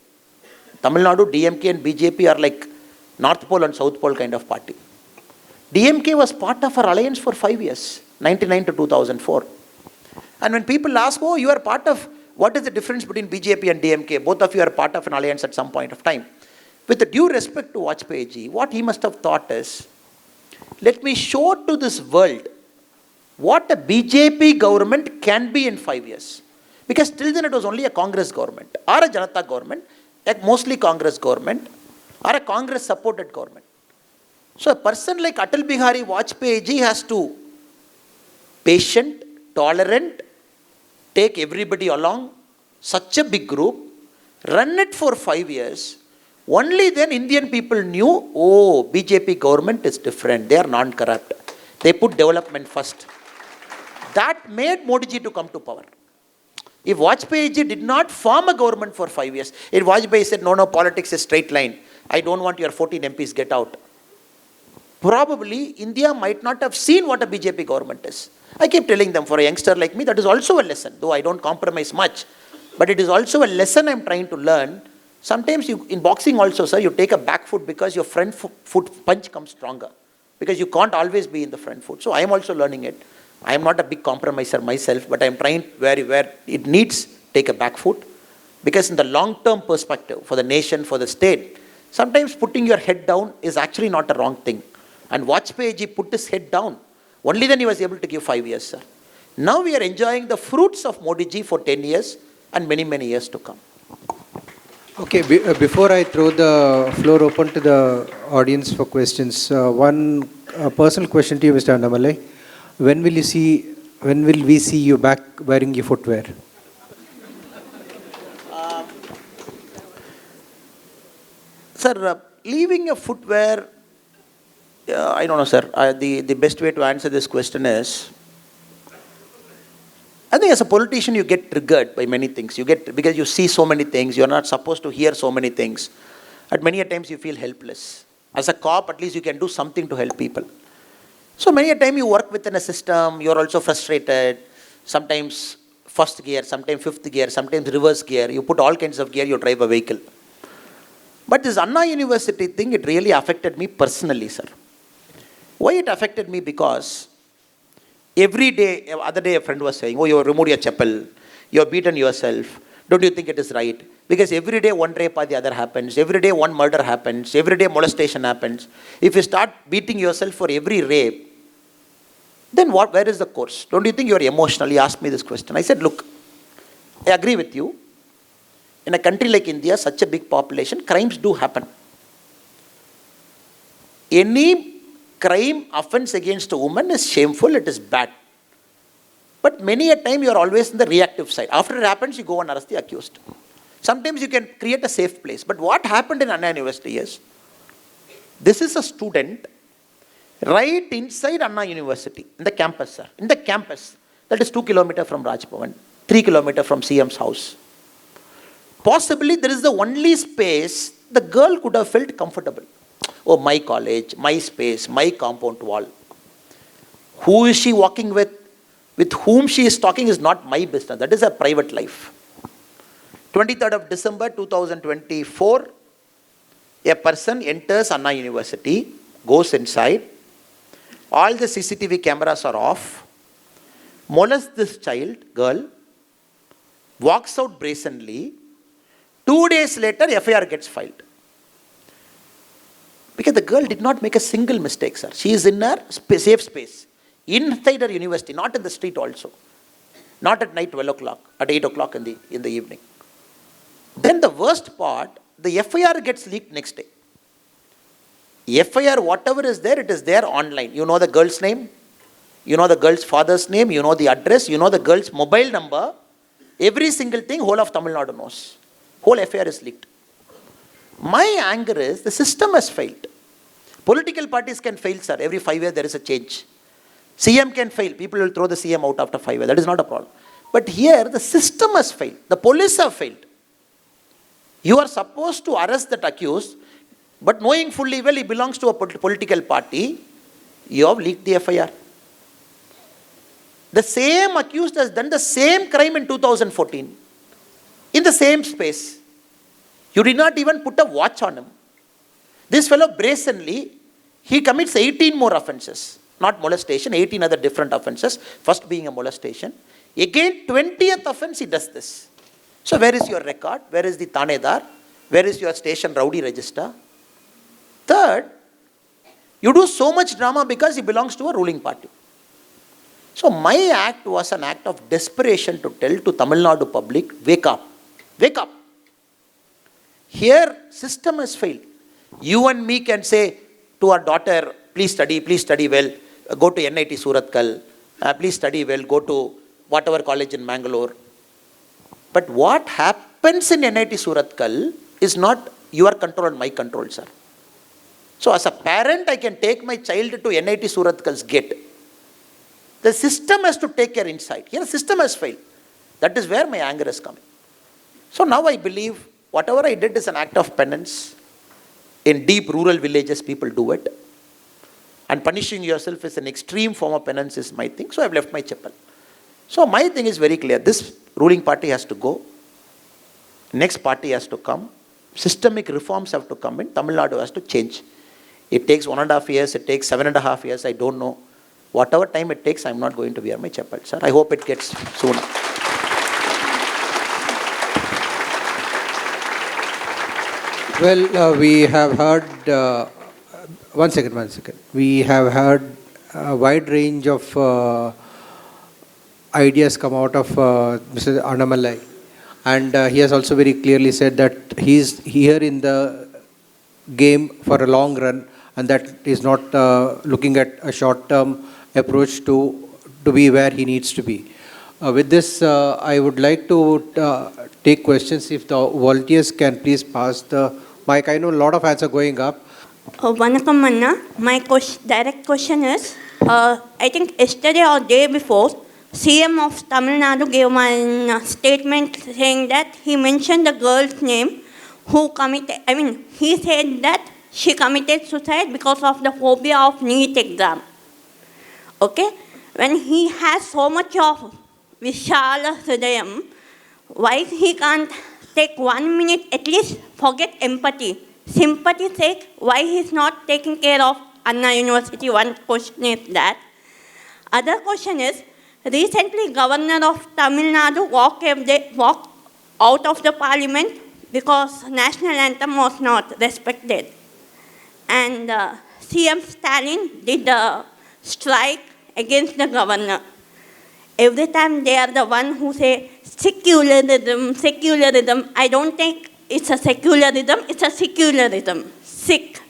Tamil Nadu, DMK and BJP are like North Pole and South Pole kind of party. DMK was part of our alliance for 5 years, 99 to 2004. And when people ask, oh, you are part of, what is the difference between BJP and DMK? Both of you are part of an alliance at some point of time. With the due respect to Vajpayee ji, what he must have thought is, let me show to this world what a BJP government can be in 5 years. Because till then it was only a Congress government, or a Janata government, a mostly Congress government, or a Congress supported government. So a person like Atal Bihari Vajpayee ji has to patient, tolerant, take everybody along, such a big group, run it for 5 years. Only then Indian people knew, oh, BJP government is different. They are non-corrupt. They put development first. That made Modi ji to come to power. If Vajpayee ji did not form a government for 5 years, if Vajpayee said, no, no, politics is straight line. I don't want your 14 MPs, get out. Probably India might not have seen what a BJP government is. I keep telling them, for a youngster like me, that is also a lesson, though I don't compromise much. But it is also a lesson I'm trying to learn. Sometimes you, in boxing also, sir, you take a back foot because your front foot punch comes stronger. Because you can't always be in the front foot. So I am also learning it. I am not a big compromiser myself, but I am trying where it needs take a back foot. Because in the long-term perspective, for the nation, for the state, sometimes putting your head down is actually not a wrong thing. And Vajpayee ji put his head down. Only then he was able to give 5 years, sir. Now we are enjoying the fruits of Modi ji for 10 years and many, many years to come. Okay, before I throw the floor open to the audience for questions, one personal question to you, Mr. Annamalai. When will we see you back wearing your footwear? Sir, leaving a footwear, I don't know, sir. The best way to answer this question is, I think as a politician, you get triggered by many things. Because you see so many things, you're not supposed to hear so many things. At many a times, you feel helpless. As a cop, at least you can do something to help people. So many a time you work within a system, you're also frustrated. Sometimes first gear, sometimes fifth gear, sometimes reverse gear. You put all kinds of gear, you drive a vehicle. But this Anna University thing, it really affected me personally, sir. Why it affected me? Because every day, other day a friend was saying, oh, you removed your chapel, you have beaten yourself, don't you think it is right? Because every day one rape or the other happens, every day one murder happens, every day molestation happens. If you start beating yourself for every rape, then where is the course? Don't you think you are emotional? He asked me this question. I said, look, I agree with you. In a country like India, such a big population, crimes do happen. Any crime, offense against a woman is shameful, it is bad. But many a time you are always in the reactive side. After it happens, you go and arrest the accused. Sometimes you can create a safe place. But what happened in Anna University is, this is a student right inside Anna University, in the campus, sir. In the campus, that is 2 kilometers from Raj Bhavan, 3 kilometers from CM's house. Possibly there is the only space the girl could have felt comfortable. Oh, my college, my space, my compound wall. Who is she walking with? with whom she is talking is not my business. That is her private life. 23rd of December 2024, a person enters Anna University, goes inside, all the CCTV cameras are off, molests this child, girl, walks out brazenly. 2 days later, FIR gets filed. Because the girl did not make a single mistake, sir. She is in her safe space, inside her university, not in the street also. Not at night 12 o'clock, at 8 o'clock in the evening. Then the worst part, the FIR gets leaked next day. FIR, whatever is there, it is there online. You know the girl's name, you know the girl's father's name, you know the address, you know the girl's mobile number. Every single thing, whole of Tamil Nadu knows. Whole FIR is leaked. My anger is, the system has failed. Political parties can fail, sir. Every 5 years there is a change. CM can fail. People will throw the CM out after 5 years. That is not a problem. But here, the system has failed. The police have failed. You are supposed to arrest that accused, but knowing fully well he belongs to a political party, you have leaked the FIR. The same accused has done the same crime in 2014, in the same space. You did not even put a watch on him. This fellow brazenly, he commits 18 more offences. Not molestation, 18 other different offences. First being a molestation. Again, 20th offence he does this. So where is your record? Where is the Tanedar? Where is your station rowdy register? Third, you do so much drama because he belongs to a ruling party. So my act was an act of desperation to tell to Tamil Nadu public, wake up. Wake up. Here, system has failed. You and me can say to our daughter, please study well, go to NIT Surathkal, please study well, go to whatever college in Mangalore. But what happens in NIT Surathkal is not your control and my control, sir. So as a parent, I can take my child to NIT Suratkal's gate. The system has to take care inside. Here, the system has failed. That is where my anger is coming. So now I believe whatever I did is an act of penance. In deep rural villages, people do it. And punishing yourself is an extreme form of penance is my thing. So I've left my chapel. So my thing is very clear. This ruling party has to go. Next party has to come. Systemic reforms have to come in. Tamil Nadu has to change. It takes 1.5 years. It takes 7.5 years. I don't know. Whatever time it takes, I'm not going to wear my chapel, sir. I hope it gets soon. Well, we have heard, one second. We have heard a wide range of ideas come out of Mr. Annamalai. And he has also very clearly said that he is here in the game for a long run and that is not looking at a short-term approach to be where he needs to be. With this, I would like to take questions. If the volunteers can please pass the mic. I know a lot of hands are going up. Vanakkam Anna. My direct question is, I think yesterday or day before, CM of Tamil Nadu gave one statement saying that he mentioned the girl's name who committed, he said that she committed suicide because of the phobia of NEET exam. Okay? When he has so much of Vishala Hridayam, why he can't take 1 minute, at least forget empathy, sympathy sake, why he's not taking care of Anna University? One question is that. Other question is, recently Governor of Tamil Nadu walked out of the parliament because national anthem was not respected. And CM Stalin did a strike against the governor. Every time they are the one who say secularism. I don't think it's a secularism, it's a secularism. Sick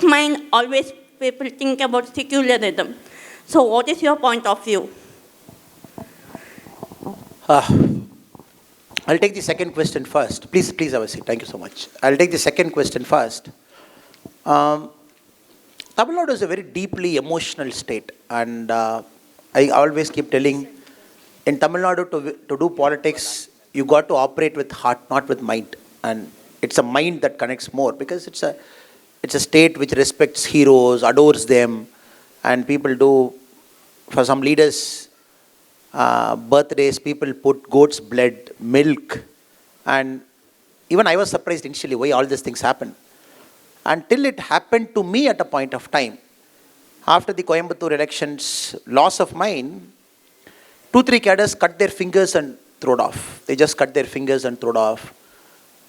mind, always people think about secularism. So what is your point of view? I'll take the second question first. Please have a seat. Thank you so much. I'll take the second question first. Tamil Nadu is a very deeply emotional state, and I always keep telling, in Tamil Nadu to do politics, you got to operate with heart, not with mind. And it's a mind that connects more because it's a state which respects heroes, adores them, and people do, for some leaders, birthdays, people put goat's blood, milk, and even I was surprised initially why all these things happen. Until it happened to me at a point of time. After the Coimbatore elections, loss of mine, 2-3 cadres cut their fingers and threw it off. They just cut their fingers and threw it off.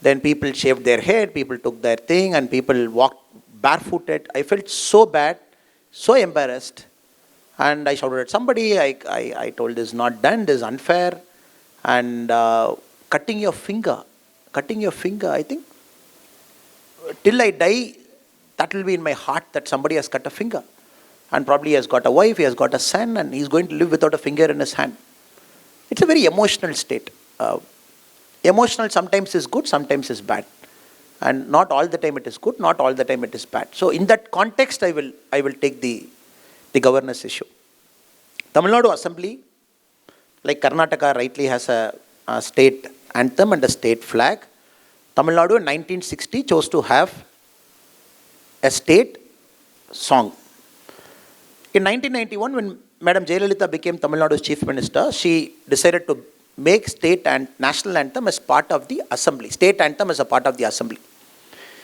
Then people shaved their head, people took their thing, and people walked barefooted. I felt so bad, so embarrassed. And I shouted at somebody, I told this is not done, this is unfair. And cutting your finger, I think, till I die, that will be in my heart that somebody has cut a finger. And probably he has got a wife, he has got a son, and he's going to live without a finger in his hand. It's a very emotional state. Emotional sometimes is good, sometimes is bad. And not all the time it is good, not all the time it is bad. So in that context, I will take the governance issue. Tamil Nadu Assembly, like Karnataka rightly has a state anthem and a state flag. Tamil Nadu in 1960 chose to have a state song. In 1991, when Madam Jayalalitha became Tamil Nadu's chief minister, she decided to make state and national anthem as part of the assembly. State anthem as a part of the assembly.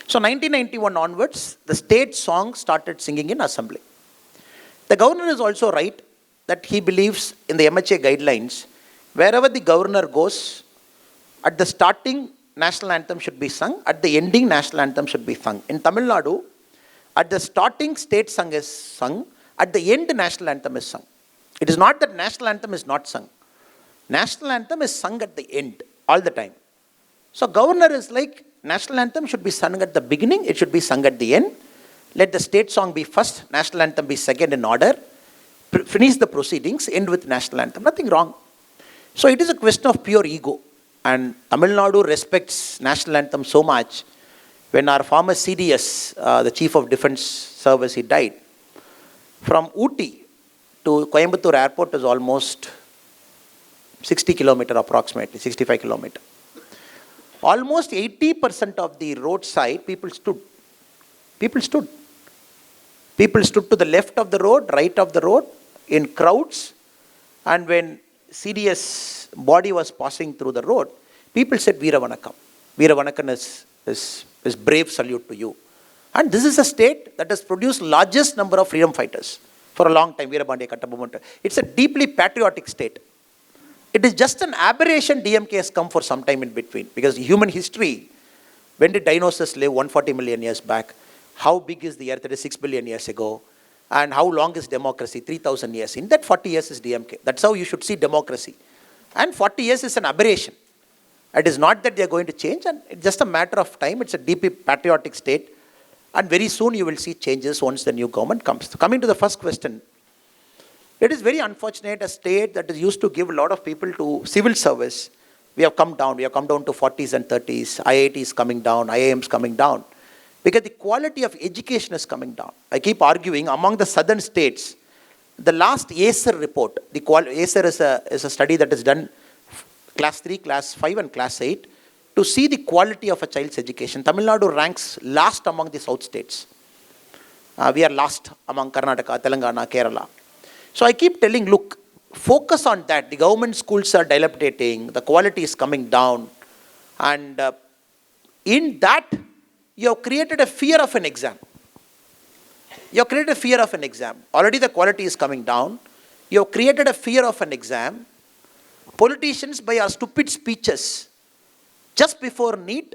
So 1991 onwards, the state song started singing in assembly. The governor is also right that he believes in the MHA guidelines, wherever the governor goes, at the starting, national anthem should be sung, at the ending, national anthem should be sung. In Tamil Nadu, at the starting, state song is sung, at the end, national anthem is sung. It is not that national anthem is not sung. National anthem is sung at the end, all the time. So governor is like, national anthem should be sung at the beginning, it should be sung at the end. Let the state song be first, national anthem be second in order. Finish the proceedings, end with national anthem. Nothing wrong. So it is a question of pure ego. And Tamil Nadu respects national anthem so much. When our former CDS, the Chief of Defence Service, he died. From Ooty to Coimbatore airport is almost 60 kilometers approximately, 65 kilometers. Almost 80% of the roadside, people stood. People stood. People stood to the left of the road, right of the road, in crowds. And when CDS body was passing through the road, people said, Veera Vanakkam. Veera Vanakkam is brave salute to you. And this is a state that has produced largest number of freedom fighters for a long time. Veerabandi Kattabomanta. It's a deeply patriotic state. It is just an aberration DMK has come for some time in between. Because human history, when did dinosaurs live 140 million years back? How big is the earth? It is 6 billion years ago. And how long is democracy? 3,000 years. In that 40 years is DMK. That's how you should see democracy. And 40 years is an aberration. It is not that they are going to change, and it's just a matter of time. It's a deeply patriotic state. And very soon you will see changes once the new government comes. Coming to the first question, it is very unfortunate a state that is used to give a lot of people to civil service. We have come down. We have come down to 40s and 30s. IIT is coming down. IIM is coming down. Because the quality of education is coming down. I keep arguing among the southern states, the last ACER report, ACER is a study that is done class 3, class 5 and class 8 to see the quality of a child's education. Tamil Nadu ranks last among the south states. We are last among Karnataka, Telangana, Kerala. So I keep telling, look, focus on that. The government schools are dilapidating, the quality is coming down, and in that you have created a fear of an exam. You have created a fear of an exam. Already the quality is coming down. You have created a fear of an exam. Politicians, by our stupid speeches, just before NEET,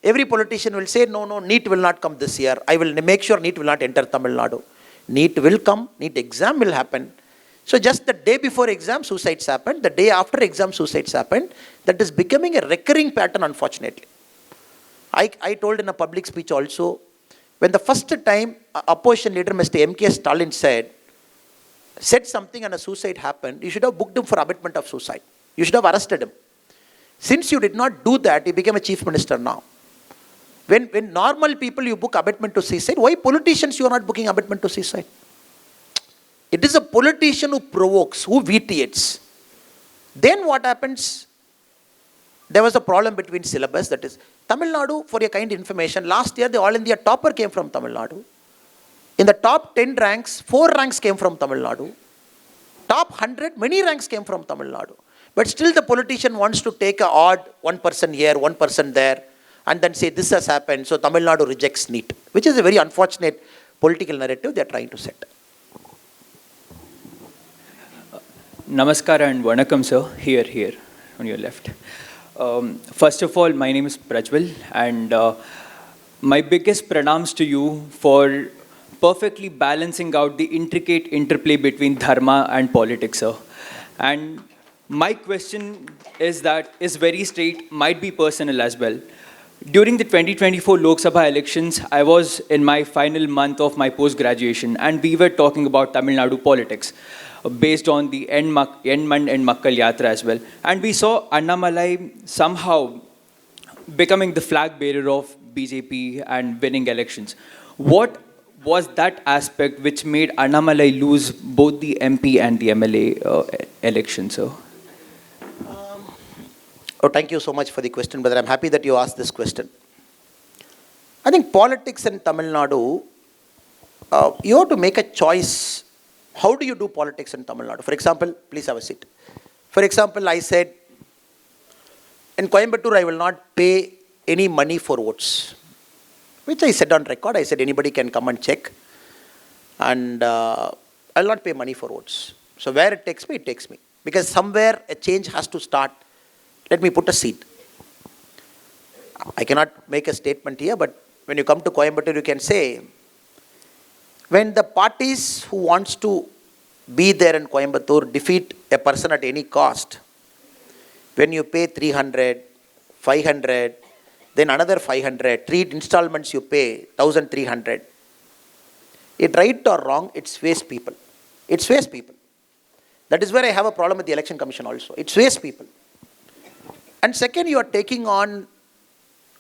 every politician will say, no, NEET will not come this year. I will make sure NEET will not enter Tamil Nadu. NEET will come, NEET exam will happen. So just the day before exam, suicides happened. The day after exam, suicides happened. That is becoming a recurring pattern, unfortunately. I told in a public speech also, when the first time opposition leader Mr. M.K. Stalin said something and a suicide happened, you should have booked him for abetment of suicide. You should have arrested him. Since you did not do that, he became a chief minister now. When normal people you book abetment to suicide, why politicians you are not booking abetment to suicide? It is a politician who provokes, who vitiates. Then what happens? There was a problem between syllabus, that is, Tamil Nadu, for your kind information, last year the All India topper came from Tamil Nadu. In the top 10 ranks, 4 ranks came from Tamil Nadu. Top 100, many ranks came from Tamil Nadu. But still the politician wants to take a odd 1% here, 1% there, and then say this has happened, so Tamil Nadu rejects NEET, which is a very unfortunate political narrative they are trying to set. Namaskara and Vanakkam, sir. Here, on your left. First of all, my name is Prajwal, and my biggest pranams to you for perfectly balancing out the intricate interplay between dharma and politics, sir. And my question is very straight, might be personal as well. During the 2024 Lok Sabha elections, I was in my final month of my post-graduation, and we were talking about Tamil Nadu politics based on the Enman and Makkal Yatra as well. And we saw Annamalai somehow becoming the flag bearer of BJP and winning elections. What was that aspect which made Annamalai lose both the MP and the MLA elections, sir? Oh, thank you so much for the question, brother. I'm happy that you asked this question. I think politics in Tamil Nadu, you have to make a choice. How do you do politics in Tamil Nadu? For example, please have a seat. For example, I said, in Coimbatore, I will not pay any money for votes. Which I said on record. I said anybody can come and check. And I will not pay money for votes. So where it takes me, it takes me. Because somewhere a change has to start. Let me put a seed. I cannot make a statement here, but when you come to Coimbatore, you can say, when the parties who wants to be there in Coimbatore defeat a person at any cost, when you pay 300, 500, then another 500, 3 installments you pay, 1,300. It right or wrong, it sways people. It sways people. That is where I have a problem with the Election Commission also. It sways people. And second, you are taking on,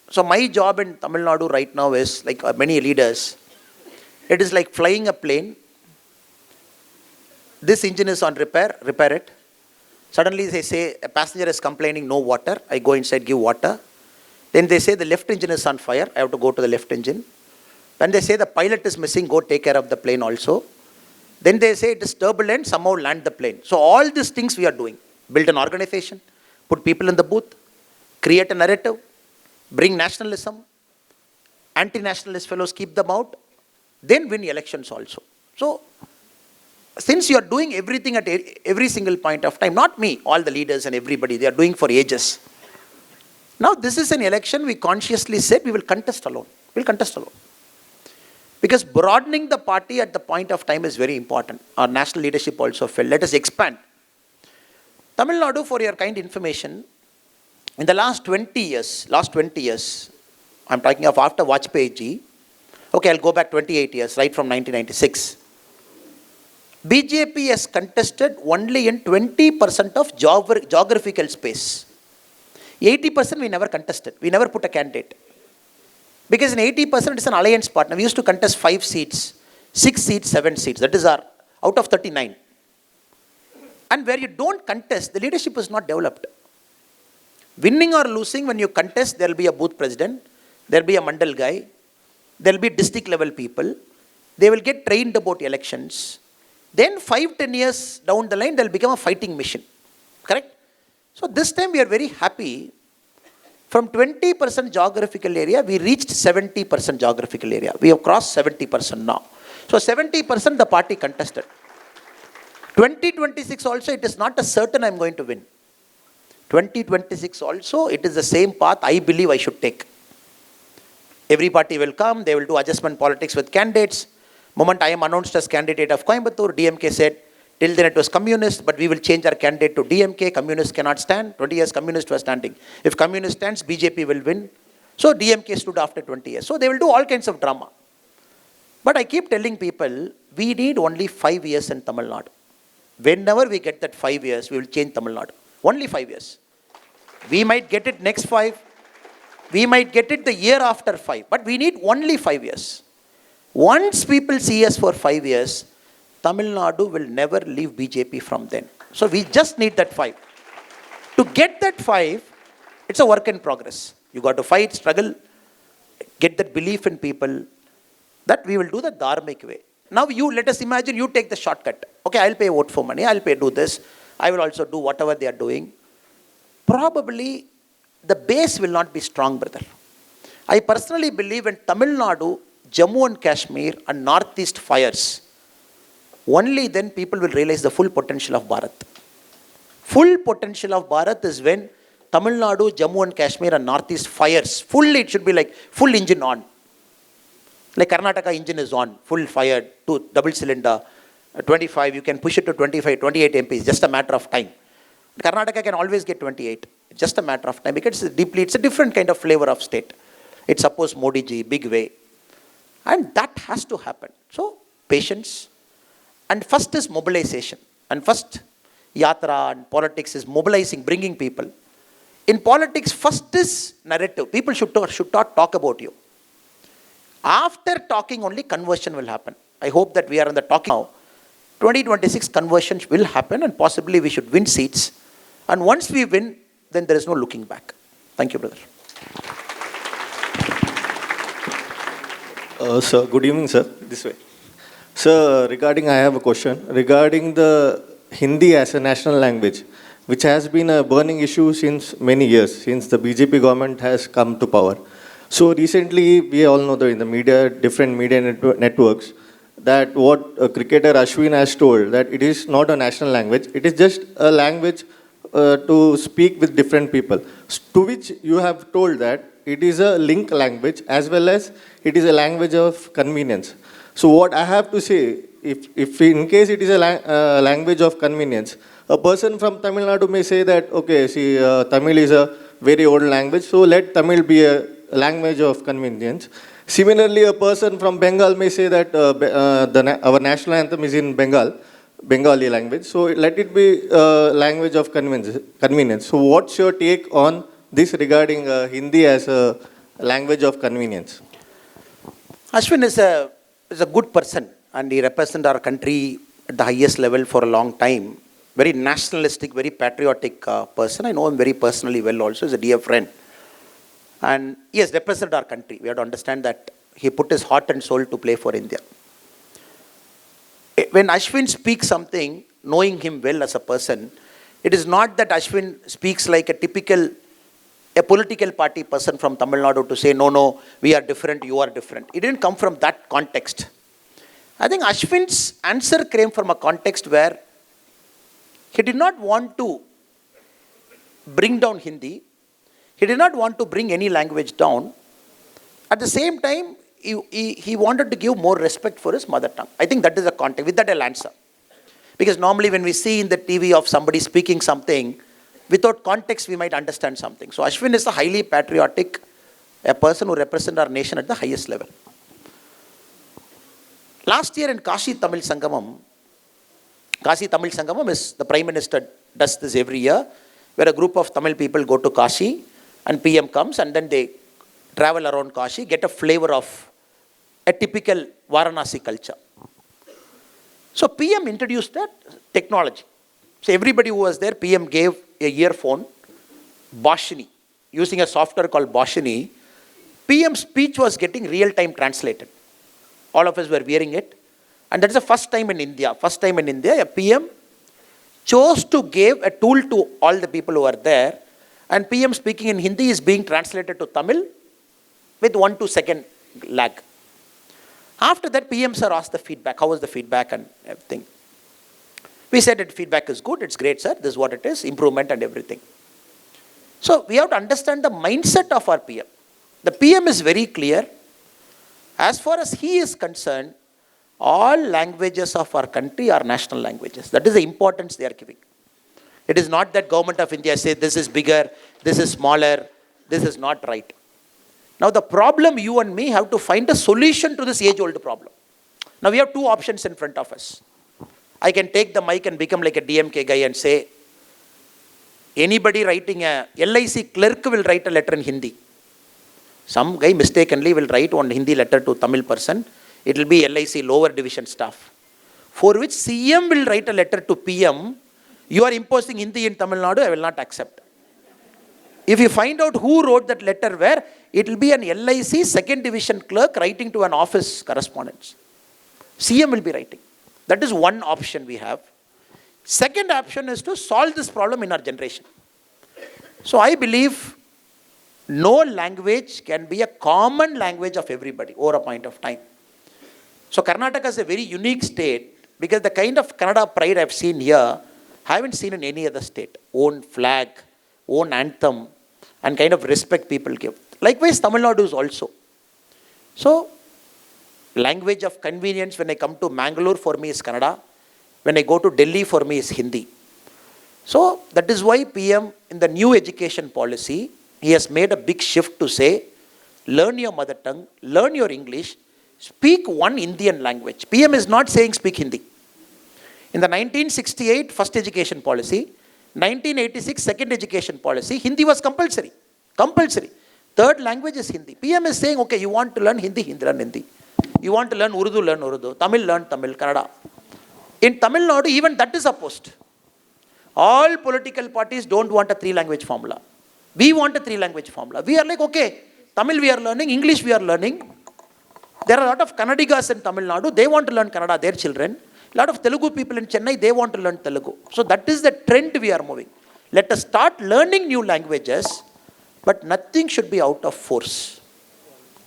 so my job in Tamil Nadu right now is, like many leaders, it is like flying a plane. This engine is on repair it. Suddenly they say a passenger is complaining, no water. I go inside, give water. Then they say the left engine is on fire. I have to go to the left engine. Then they say the pilot is missing, go take care of the plane also. Then they say it is turbulent, somehow land the plane. So all these things we are doing. Build an organization, put people in the booth, create a narrative, bring nationalism, anti-nationalist fellows keep them out, then win elections also. So, since you are doing everything at every single point of time, not me, all the leaders and everybody, they are doing for ages. Now, this is an election we consciously said we will contest alone. We will contest alone. Because broadening the party at the point of time is very important. Our national leadership also felt, let us expand. Tamil Nadu, for your kind information, in the last 20 years, I'm talking of after Vajpayee ji, okay, I'll go back 28 years, right from 1996. BJP has contested only in 20% of geographical space. 80% we never contested. We never put a candidate. Because in 80% it's an alliance partner. We used to contest 5 seats, 6 seats, 7 seats. That is our, out of 39. And where you don't contest, the leadership is not developed. Winning or losing, when you contest, there will be a booth president, there will be a mandal guy, there will be district level people. They will get trained about elections. Then 5-10 years down the line, they will become a fighting machine. Correct? So this time we are very happy. From 20% geographical area, we reached 70% geographical area. We have crossed 70% now. So 70% the party contested. 2026 also, it is not a certain I am going to win. 2026 also, it is the same path I believe I should take. Every party will come, they will do adjustment politics with candidates. Moment I am announced as candidate of Coimbatore, DMK said, till then it was communist, but we will change our candidate to DMK. Communists cannot stand. 20 years communist was standing. If communist stands, BJP will win. So DMK stood after 20 years. So they will do all kinds of drama. But I keep telling people, we need only 5 years in Tamil Nadu. Whenever we get that 5 years, we will change Tamil Nadu. Only 5 years. We might get it next 5. We might get it the year after 5. But we need only 5 years. Once people see us for 5 years, Tamil Nadu will never leave BJP from then. So we just need that 5. To get that 5, it's a work in progress. You got to fight, struggle, get that belief in people that we will do the dharmic way. Now you, let us imagine you take the shortcut. Okay, I'll pay vote for money, I'll pay do this, I will also do whatever they are doing. Probably the base will not be strong, brother. I personally believe in Tamil Nadu, Jammu and Kashmir and Northeast fires, only then people will realize the full potential of Bharat. Full potential of Bharat is when Tamil Nadu, Jammu and Kashmir and Northeast fires. Fully, it should be like full engine on. Like Karnataka engine is on, full fired, double cylinder, 25, you can push it to 25, 28 MPs, just a matter of time. Karnataka can always get 28, just a matter of time, because it's a different kind of flavor of state. It's supposed Modi ji, big way. And that has to happen. So, patience. And first is mobilization. And first, yatra and politics is mobilizing, bringing people. In politics, first is narrative. People should not talk about you. After talking, only conversion will happen. I hope that we are in the talking now. 2026 conversion will happen and possibly we should win seats. And once we win, then there is no looking back. Thank you, brother. Sir, good evening, sir. This way. Sir, I have a question. Regarding the Hindi as a national language, which has been a burning issue since many years, since the BJP government has come to power. So recently, we all know that in the media, different media networks, that what cricketer Ashwin has told, that it is not a national language, it is just a language to speak with different people. To which you have told that it is a link language as well as it is a language of convenience. So what I have to say, if in case it is a language of convenience, a person from Tamil Nadu may say that, okay, see, Tamil is a very old language, so let Tamil be a language of convenience. Similarly, a person from Bengal may say that our national anthem is in Bengali language, so let it be a language of convenience. So what's your take on this regarding Hindi as a language of convenience? Ashwin is a good person and he represents our country at the highest level for a long time. Very nationalistic, very patriotic person. I know him very personally well also. He's a dear friend. And he has represented our country. We have to understand that he put his heart and soul to play for India. When Ashwin speaks something, knowing him well as a person, it is not that Ashwin speaks like a political party person from Tamil Nadu to say, no, we are different, you are different. It didn't come from that context. I think Ashwin's answer came from a context where he did not want to bring down Hindi. He did not want to bring any language down. At the same time, he wanted to give more respect for his mother tongue. I think that is the context. With that, I'll answer. Because normally when we see in the TV of somebody speaking something, without context, we might understand something. So Ashwin is a highly patriotic, a person who represents our nation at the highest level. Last year in Kashi Tamil Sangamam is, the Prime Minister does this every year, where a group of Tamil people go to Kashi and PM comes and then they travel around Kashi, get a flavor of a typical Varanasi culture. So PM introduced that technology. So everybody who was there, PM gave a earphone, Bhashini, using a software called Bhashini. PM's speech was getting real-time translated. All of us were wearing it. And that's the first time in India. A PM chose to give a tool to all the people who are there. And PM speaking in Hindi is being translated to Tamil with 1-2 second lag. After that, PM sir asked the feedback. How was the feedback and everything? We said that feedback is good, it's great, sir. This is what it is, improvement and everything. So we have to understand the mindset of our PM. The PM is very clear. As far as he is concerned, all languages of our country are national languages. That is the importance they are giving. It is not that Government of India says this is bigger, this is smaller, this is not right. Now the problem, you and me have to find a solution to this age-old problem. Now we have two options in front of us. I can take the mic and become like a DMK guy and say, anybody writing a LIC clerk will write a letter in Hindi. Some guy mistakenly will write one Hindi letter to Tamil person. It will be LIC lower division staff. For which CM will write a letter to PM. You are imposing Hindi in Tamil Nadu, I will not accept. If you find out who wrote that letter where, it will be an LIC second division clerk writing to an office correspondence. CM will be writing. That is one option we have. Second option is to solve this problem in our generation. So I believe no language can be a common language of everybody over a point of time. So Karnataka is a very unique state because the kind of Kannada pride I've seen here, I haven't seen in any other state. Own flag, own anthem, and kind of respect people give. Likewise, Tamil Nadu is also. So, language of convenience when I come to Mangalore for me is Kannada. When I go to Delhi for me is Hindi. So, that is why PM in the new education policy, he has made a big shift to say, learn your mother tongue, learn your English, speak one Indian language. PM is not saying speak Hindi. In the 1968 first education policy, 1986 second education policy, Hindi was compulsory. Compulsory. Third language is Hindi. PM is saying, okay, you want to learn Hindi, learn Hindi. You want to learn Urdu, learn Urdu. Tamil, learn Tamil, Kannada. In Tamil Nadu, even that is opposed. All political parties don't want a three-language formula. We want a three-language formula. We are like, okay, Tamil we are learning, English we are learning. There are a lot of Kannadigas in Tamil Nadu. They want to learn Kannada, their children. A lot of Telugu people in Chennai, they want to learn Telugu. So that is the trend we are moving. Let us start learning new languages, but nothing should be out of force.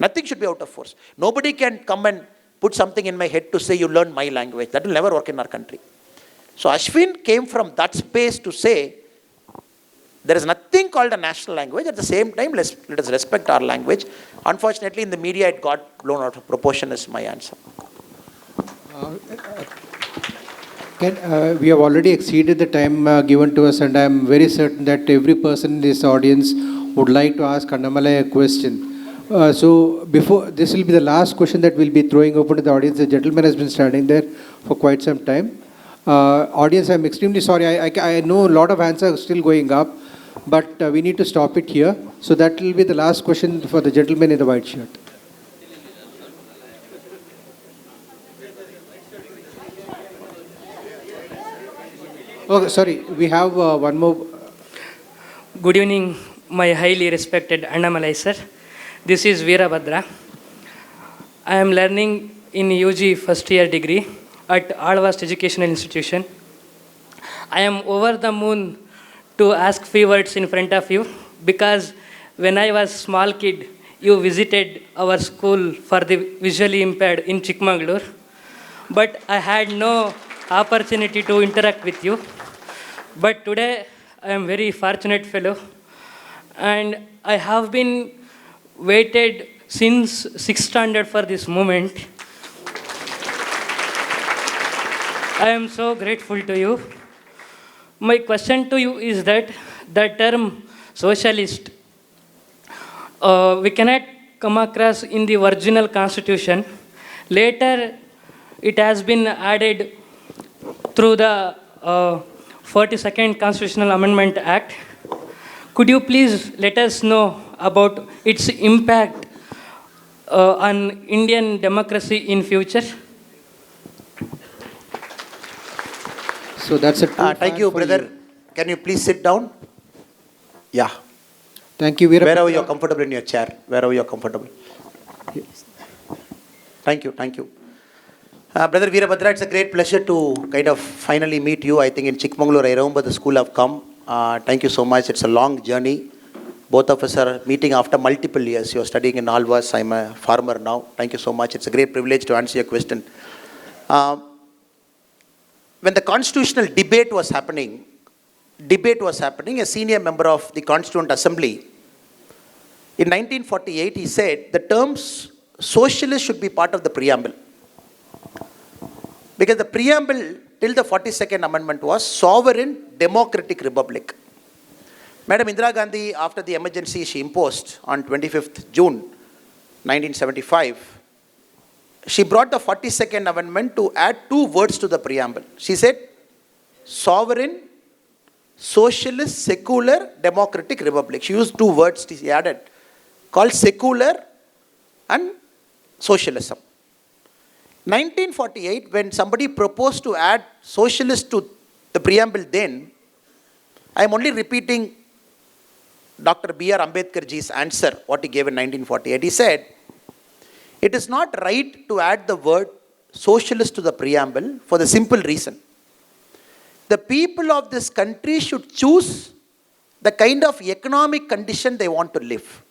Nothing should be out of force. Nobody can come and put something in my head to say you learn my language. That will never work in our country. So Ashwin came from that space to say, there is nothing called a national language. At the same time, let us respect our language. Unfortunately, in the media, it got blown out of proportion is my answer. We have already exceeded the time given to us, and I am very certain that every person in this audience would like to ask Annamalai a question. So before this will be the last question that we'll be throwing open to the audience. The gentleman has been standing there for quite some time. Audience, I'm extremely sorry. I know a lot of hands are still going up, but we need to stop it here. So that will be the last question for the gentleman in the white shirt. Okay, sorry. We have one more. Good evening, my highly respected Annamalai sir. This is Veerabhadra. I am learning in UG first year degree at Alvast Educational Institution. I am over the moon to ask few words in front of you because when I was small kid, you visited our school for the visually impaired in Chikmagalur, but I had no opportunity to interact with you. But today I am very fortunate fellow, and I have been waited since 6th standard for this moment. I am so grateful to you. My question to you is that the term socialist, we cannot come across in the original constitution. Later, it has been added through the 42nd Constitutional Amendment Act. Could you please let us know about its impact on Indian democracy in future? So that's a Thank you, brother. Can you please sit down? Yeah. Thank you, Veerabhadra. Wherever you're comfortable in your chair. Wherever you're comfortable. Thank you. Thank you. Brother Veerabhadra, it's a great pleasure to kind of finally meet you. I think in Chikmagalur, I remember the school have come. Thank you so much. It's a long journey. Both of us are meeting after multiple years. You're studying in Alvas. I'm a farmer now. Thank you so much. It's a great privilege to answer your question. When the constitutional debate was happening, a senior member of the Constituent Assembly, in 1948, he said the terms socialist should be part of the preamble. Because the preamble till the 42nd Amendment was sovereign democratic republic. Madam Indira Gandhi, after the emergency she imposed on 25th June 1975, she brought the 42nd Amendment to add 2 words to the preamble. She said, sovereign, socialist, secular, democratic republic. She used 2 words she added, called secular and socialism. 1948, when somebody proposed to add socialist to the preamble then, I am only repeating Dr. B.R. Ambedkarji's answer, what he gave in 1948. He said, it is not right to add the word socialist to the preamble for the simple reason. The people of this country should choose the kind of economic condition they want to live.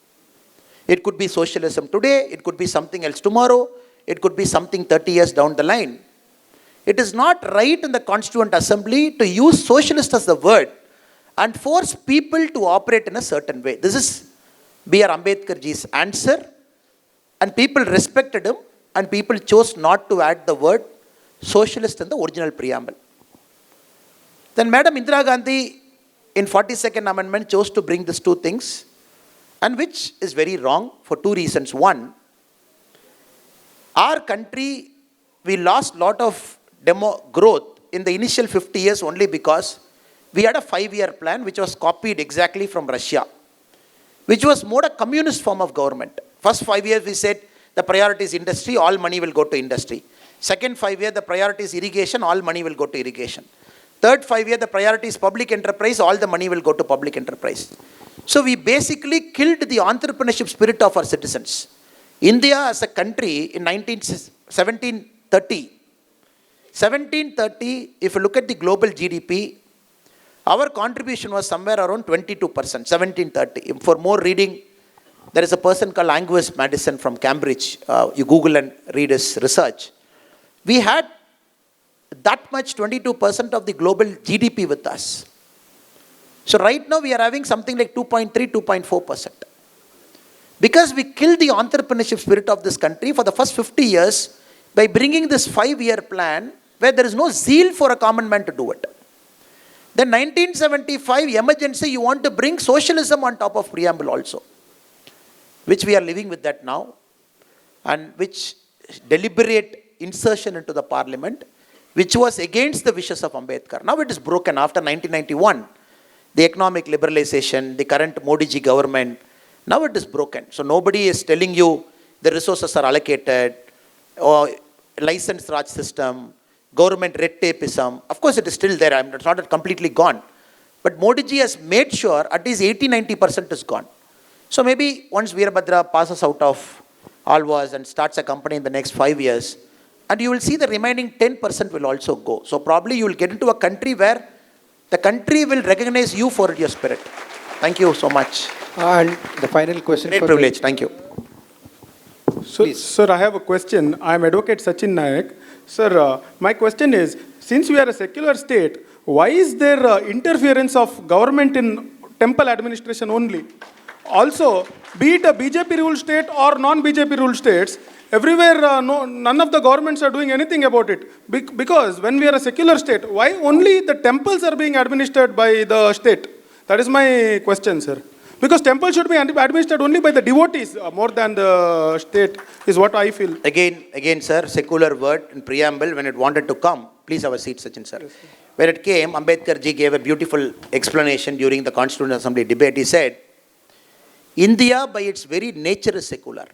It could be socialism today, it could be something else tomorrow, it could be something 30 years down the line. It is not right in the Constituent Assembly to use socialist as the word and force people to operate in a certain way. This is B.R. Ambedkarji's answer, and people respected him, and people chose not to add the word socialist in the original preamble. Then Madam Indira Gandhi in 42nd Amendment chose to bring these two things, and which is very wrong for two reasons. One, our country, we lost a lot of growth in the initial 50 years only because we had a 5-year plan which was copied exactly from Russia, which was more a communist form of government. First 5 years we said the priority is industry, all money will go to industry. Second 5 year, the priority is irrigation, all money will go to irrigation. Third 5 year, the priority is public enterprise, all the money will go to public enterprise. So we basically killed the entrepreneurship spirit of our citizens. India as a country in 1730, if you look at the global GDP, our contribution was somewhere around 22%, 1730. For more reading, there is a person called Angus Madison from Cambridge. You Google and read his research. We had that much, 22% of the global GDP with us. So right now we are having something like 2.3, 2.4%. Because we killed the entrepreneurship spirit of this country for the first 50 years by bringing this 5-year plan where there is no zeal for a common man to do it. Then 1975 emergency, you want to bring socialism on top of preamble also, which we are living with that now, and which deliberate insertion into the parliament, which was against the wishes of Ambedkar. Now it is broken after 1991. The economic liberalization, the current Modi ji government, now it is broken. So nobody is telling you the resources are allocated, or license Raj system, government red tapeism. Of course it is still there, it's not completely gone. But Modi ji has made sure at least 80-90% is gone. So maybe once Veerabhadra passes out of Alwas and starts a company in the next 5 years, and you will see the remaining 10% will also go. So probably you will get into a country where the country will recognize you for your spirit. Thank you so much. And the final question. Great privilege. Thank you. So, sir, I have a question. I am Advocate Sachin Nayak. Sir, my question is, since we are a secular state, why is there interference of government in temple administration only? Also, be it a BJP ruled state or non-BJP ruled states, everywhere none of the governments are doing anything about it. Because when we are a secular state, why only the temples are being administered by the state? That is my question, sir. Because temples should be administered only by the devotees more than the state, is what I feel. Again, sir, secular word in preamble, when it wanted to come, please have a seat, Sachin, sir. Yes, sir. When it came, Ambedkar ji gave a beautiful explanation during the Constituent Assembly debate. He said, India by its very nature is secular.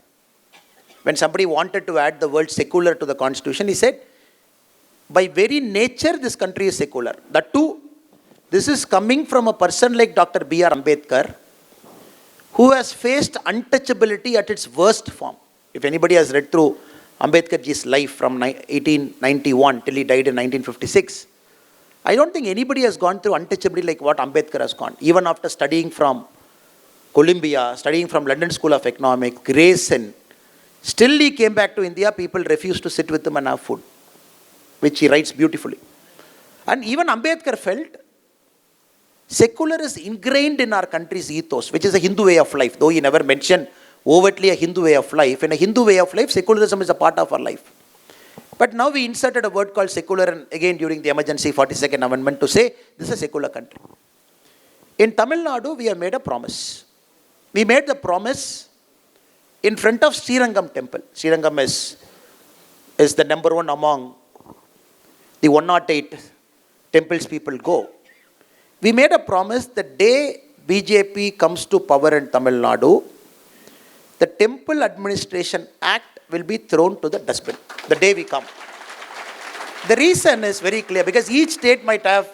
When somebody wanted to add the word secular to the Constitution, he said, by very nature this country is secular. That too, this is coming from a person like Dr. B.R. Ambedkar, who has faced untouchability at its worst form. If anybody has read through Ambedkar ji's life from 1891 till he died in 1956, I don't think anybody has gone through untouchability like what Ambedkar has gone. Even after studying from Columbia, studying from London School of Economics, Grayson, still he came back to India, people refused to sit with him and have food, which he writes beautifully. And even Ambedkar felt secular is ingrained in our country's ethos, which is a Hindu way of life. Though he never mentioned overtly a Hindu way of life. In a Hindu way of life, secularism is a part of our life. But now we inserted a word called secular, and again during the emergency 42nd Amendment to say this is a secular country. In Tamil Nadu, we have made a promise. We made the promise in front of Srirangam temple. Srirangam is the number one among the 108 temples people go. We made a promise the day BJP comes to power in Tamil Nadu, the Temple Administration Act will be thrown to the dustbin the day we come. The reason is very clear, because each state might have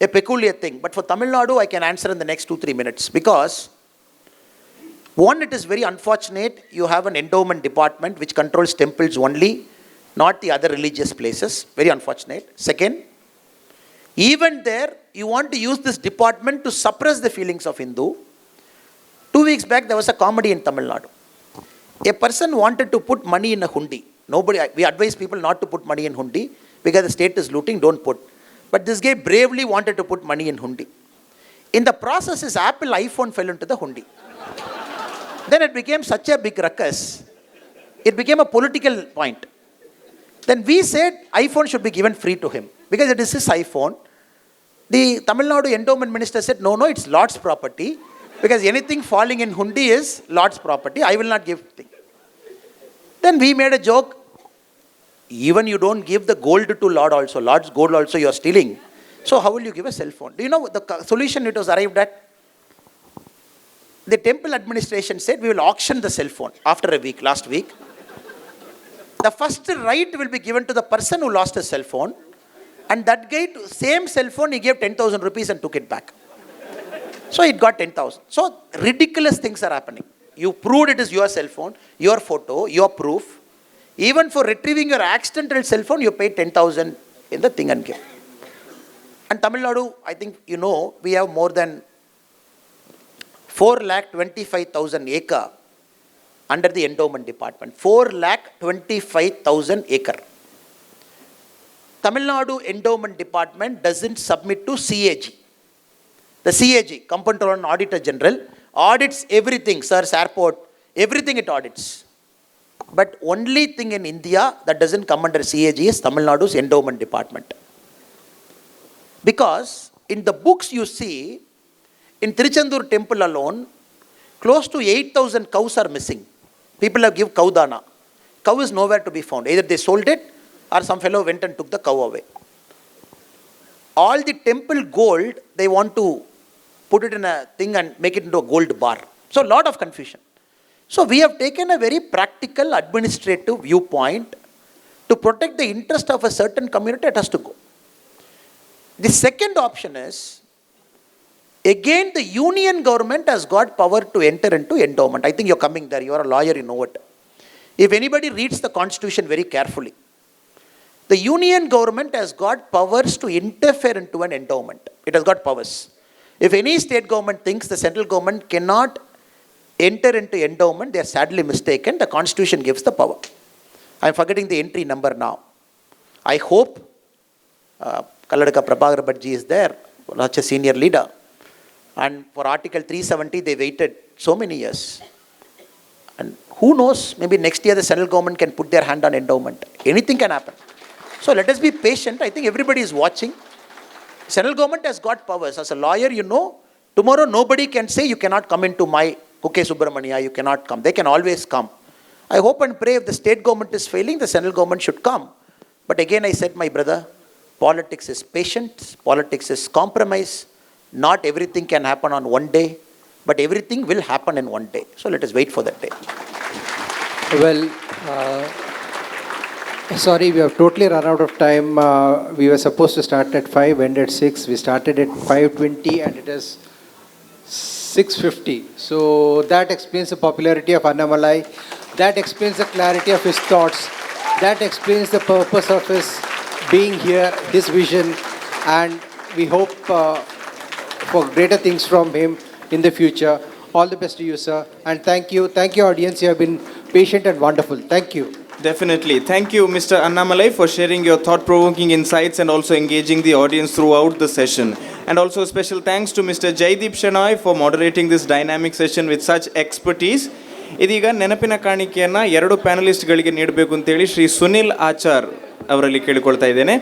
a peculiar thing. But for Tamil Nadu, I can answer in the next 2-3 minutes. Because, one, it is very unfortunate you have an endowment department which controls temples only, not the other religious places. Very unfortunate. Second, even there, you want to use this department to suppress the feelings of Hindu. 2 weeks back, there was a comedy in Tamil Nadu. A person wanted to put money in a hundi. We advise people not to put money in hundi because the state is looting, don't put. But this guy bravely wanted to put money in hundi. In the process, his Apple iPhone fell into the hundi. Then it became such a big ruckus. It became a political point. Then we said iPhone should be given free to him because it is his iPhone. The Tamil Nadu endowment minister said, no, it's Lord's property because anything falling in hundi is Lord's property. I will not give thing. Then we made a joke. Even you don't give the gold to Lord also. Lord's gold also you are stealing. So how will you give a cell phone? Do you know the solution it was arrived at? The temple administration said we will auction the cell phone after a week, last week. The first right will be given to the person who lost his cell phone. And that guy, same cell phone, he gave 10,000 rupees and took it back. So it got 10,000. So ridiculous things are happening. You proved it is your cell phone, your photo, your proof. Even for retrieving your accidental cell phone, you paid 10,000 in the thing and give. And Tamil Nadu, I think you know, we have more than 4,25,000 acre under the endowment department. 4,25,000 acre. Tamil Nadu endowment department doesn't submit to CAG. The CAG, Comptroller and Auditor General, audits everything, SIRS Airport, everything it audits. But only thing in India that doesn't come under CAG is Tamil Nadu's endowment department. Because in the books you see, in Tiruchendur temple alone, close to 8,000 cows are missing. People have given cow dana. Cow is nowhere to be found. Either they sold it or some fellow went and took the cow away. All the temple gold, they want to put it in a thing and make it into a gold bar. So a lot of confusion. So we have taken a very practical administrative viewpoint to protect the interest of a certain community. It has to go. The second option is, again the union government has got power to enter into endowment. I think you're coming there. You are a lawyer, you know it. If anybody reads the constitution very carefully, the union government has got powers to interfere into an endowment. It has got powers. If any state government thinks the central government cannot enter into endowment, they are sadly mistaken. The constitution gives the power. I am forgetting the entry number now. I hope Kalladaka Prabhakar Bhattji is there, such a senior leader. And for Article 370, they waited so many years. And who knows, maybe next year the central government can put their hand on endowment. Anything can happen. So let us be patient. I think everybody is watching. Central government has got powers. As a lawyer, you know, tomorrow nobody can say you cannot come into my Kuke Subramania, you cannot come. They can always come. I hope and pray if the state government is failing, the central government should come. But again, I said, my brother, politics is patience, politics is compromise. Not everything can happen on one day, but everything will happen in one day. So let us wait for that day. Well, sorry, we have totally run out of time. We were supposed to start at 5, end at 6. We started at 5:20 and it is 6:50. So that explains the popularity of Annamalai. That explains the clarity of his thoughts. That explains the purpose of his being here, his vision. And we hope for greater things from him in the future. All the best to you, sir. And thank you. Thank you, audience. You have been patient and wonderful. Thank you. Definitely. Thank you, Mr. Annamalai, for sharing your thought-provoking insights and also engaging the audience throughout the session. And also special thanks to Mr. Jaideep Shenoy for moderating this dynamic session with such expertise. ಇದೀಗ ನೆನಪಿನ ಕಾಣಿಕೆಯನ್ನು 2 ಪ್ಯಾನಲಿಸ್ಟ್ಗಳಿಗೆ ನೀಡಬೇಕು ಅಂತೇಳಿ ಶ್ರೀ ಸುನಿಲ್ ಆಚಾರ್ ಅವರಲ್ಲಿ ಕೇಳಿಕೊಳ್ತಾ ಇದ್ದೇನೆ.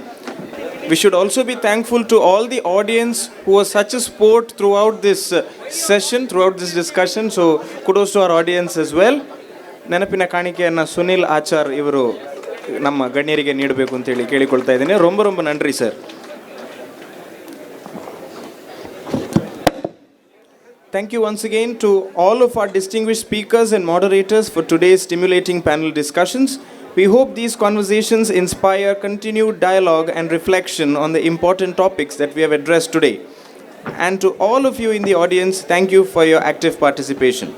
We should also be thankful to all the audience who was such a support throughout this session, throughout this discussion. So kudos to our audience as well. ನೆನಪಿನ ಕಾಣಿಕೆಯನ್ನು ಸುನಿಲ್ ಆಚಾರ್ ಇವರು ನಮ್ಮ ಗಣ್ಯರಿಗೆ ನೀಡಬೇಕು ಅಂತೇಳಿ ಕೇಳಿಕೊಳ್ತಾ ಇದ್ದೇನೆ. ரொம்ப ரொம்ப நன்றி sir. Thank you once again to all of our distinguished speakers and moderators for today's stimulating panel discussions. We hope these conversations inspire continued dialogue and reflection on the important topics that we have addressed today. And to all of you in the audience, thank you for your active participation.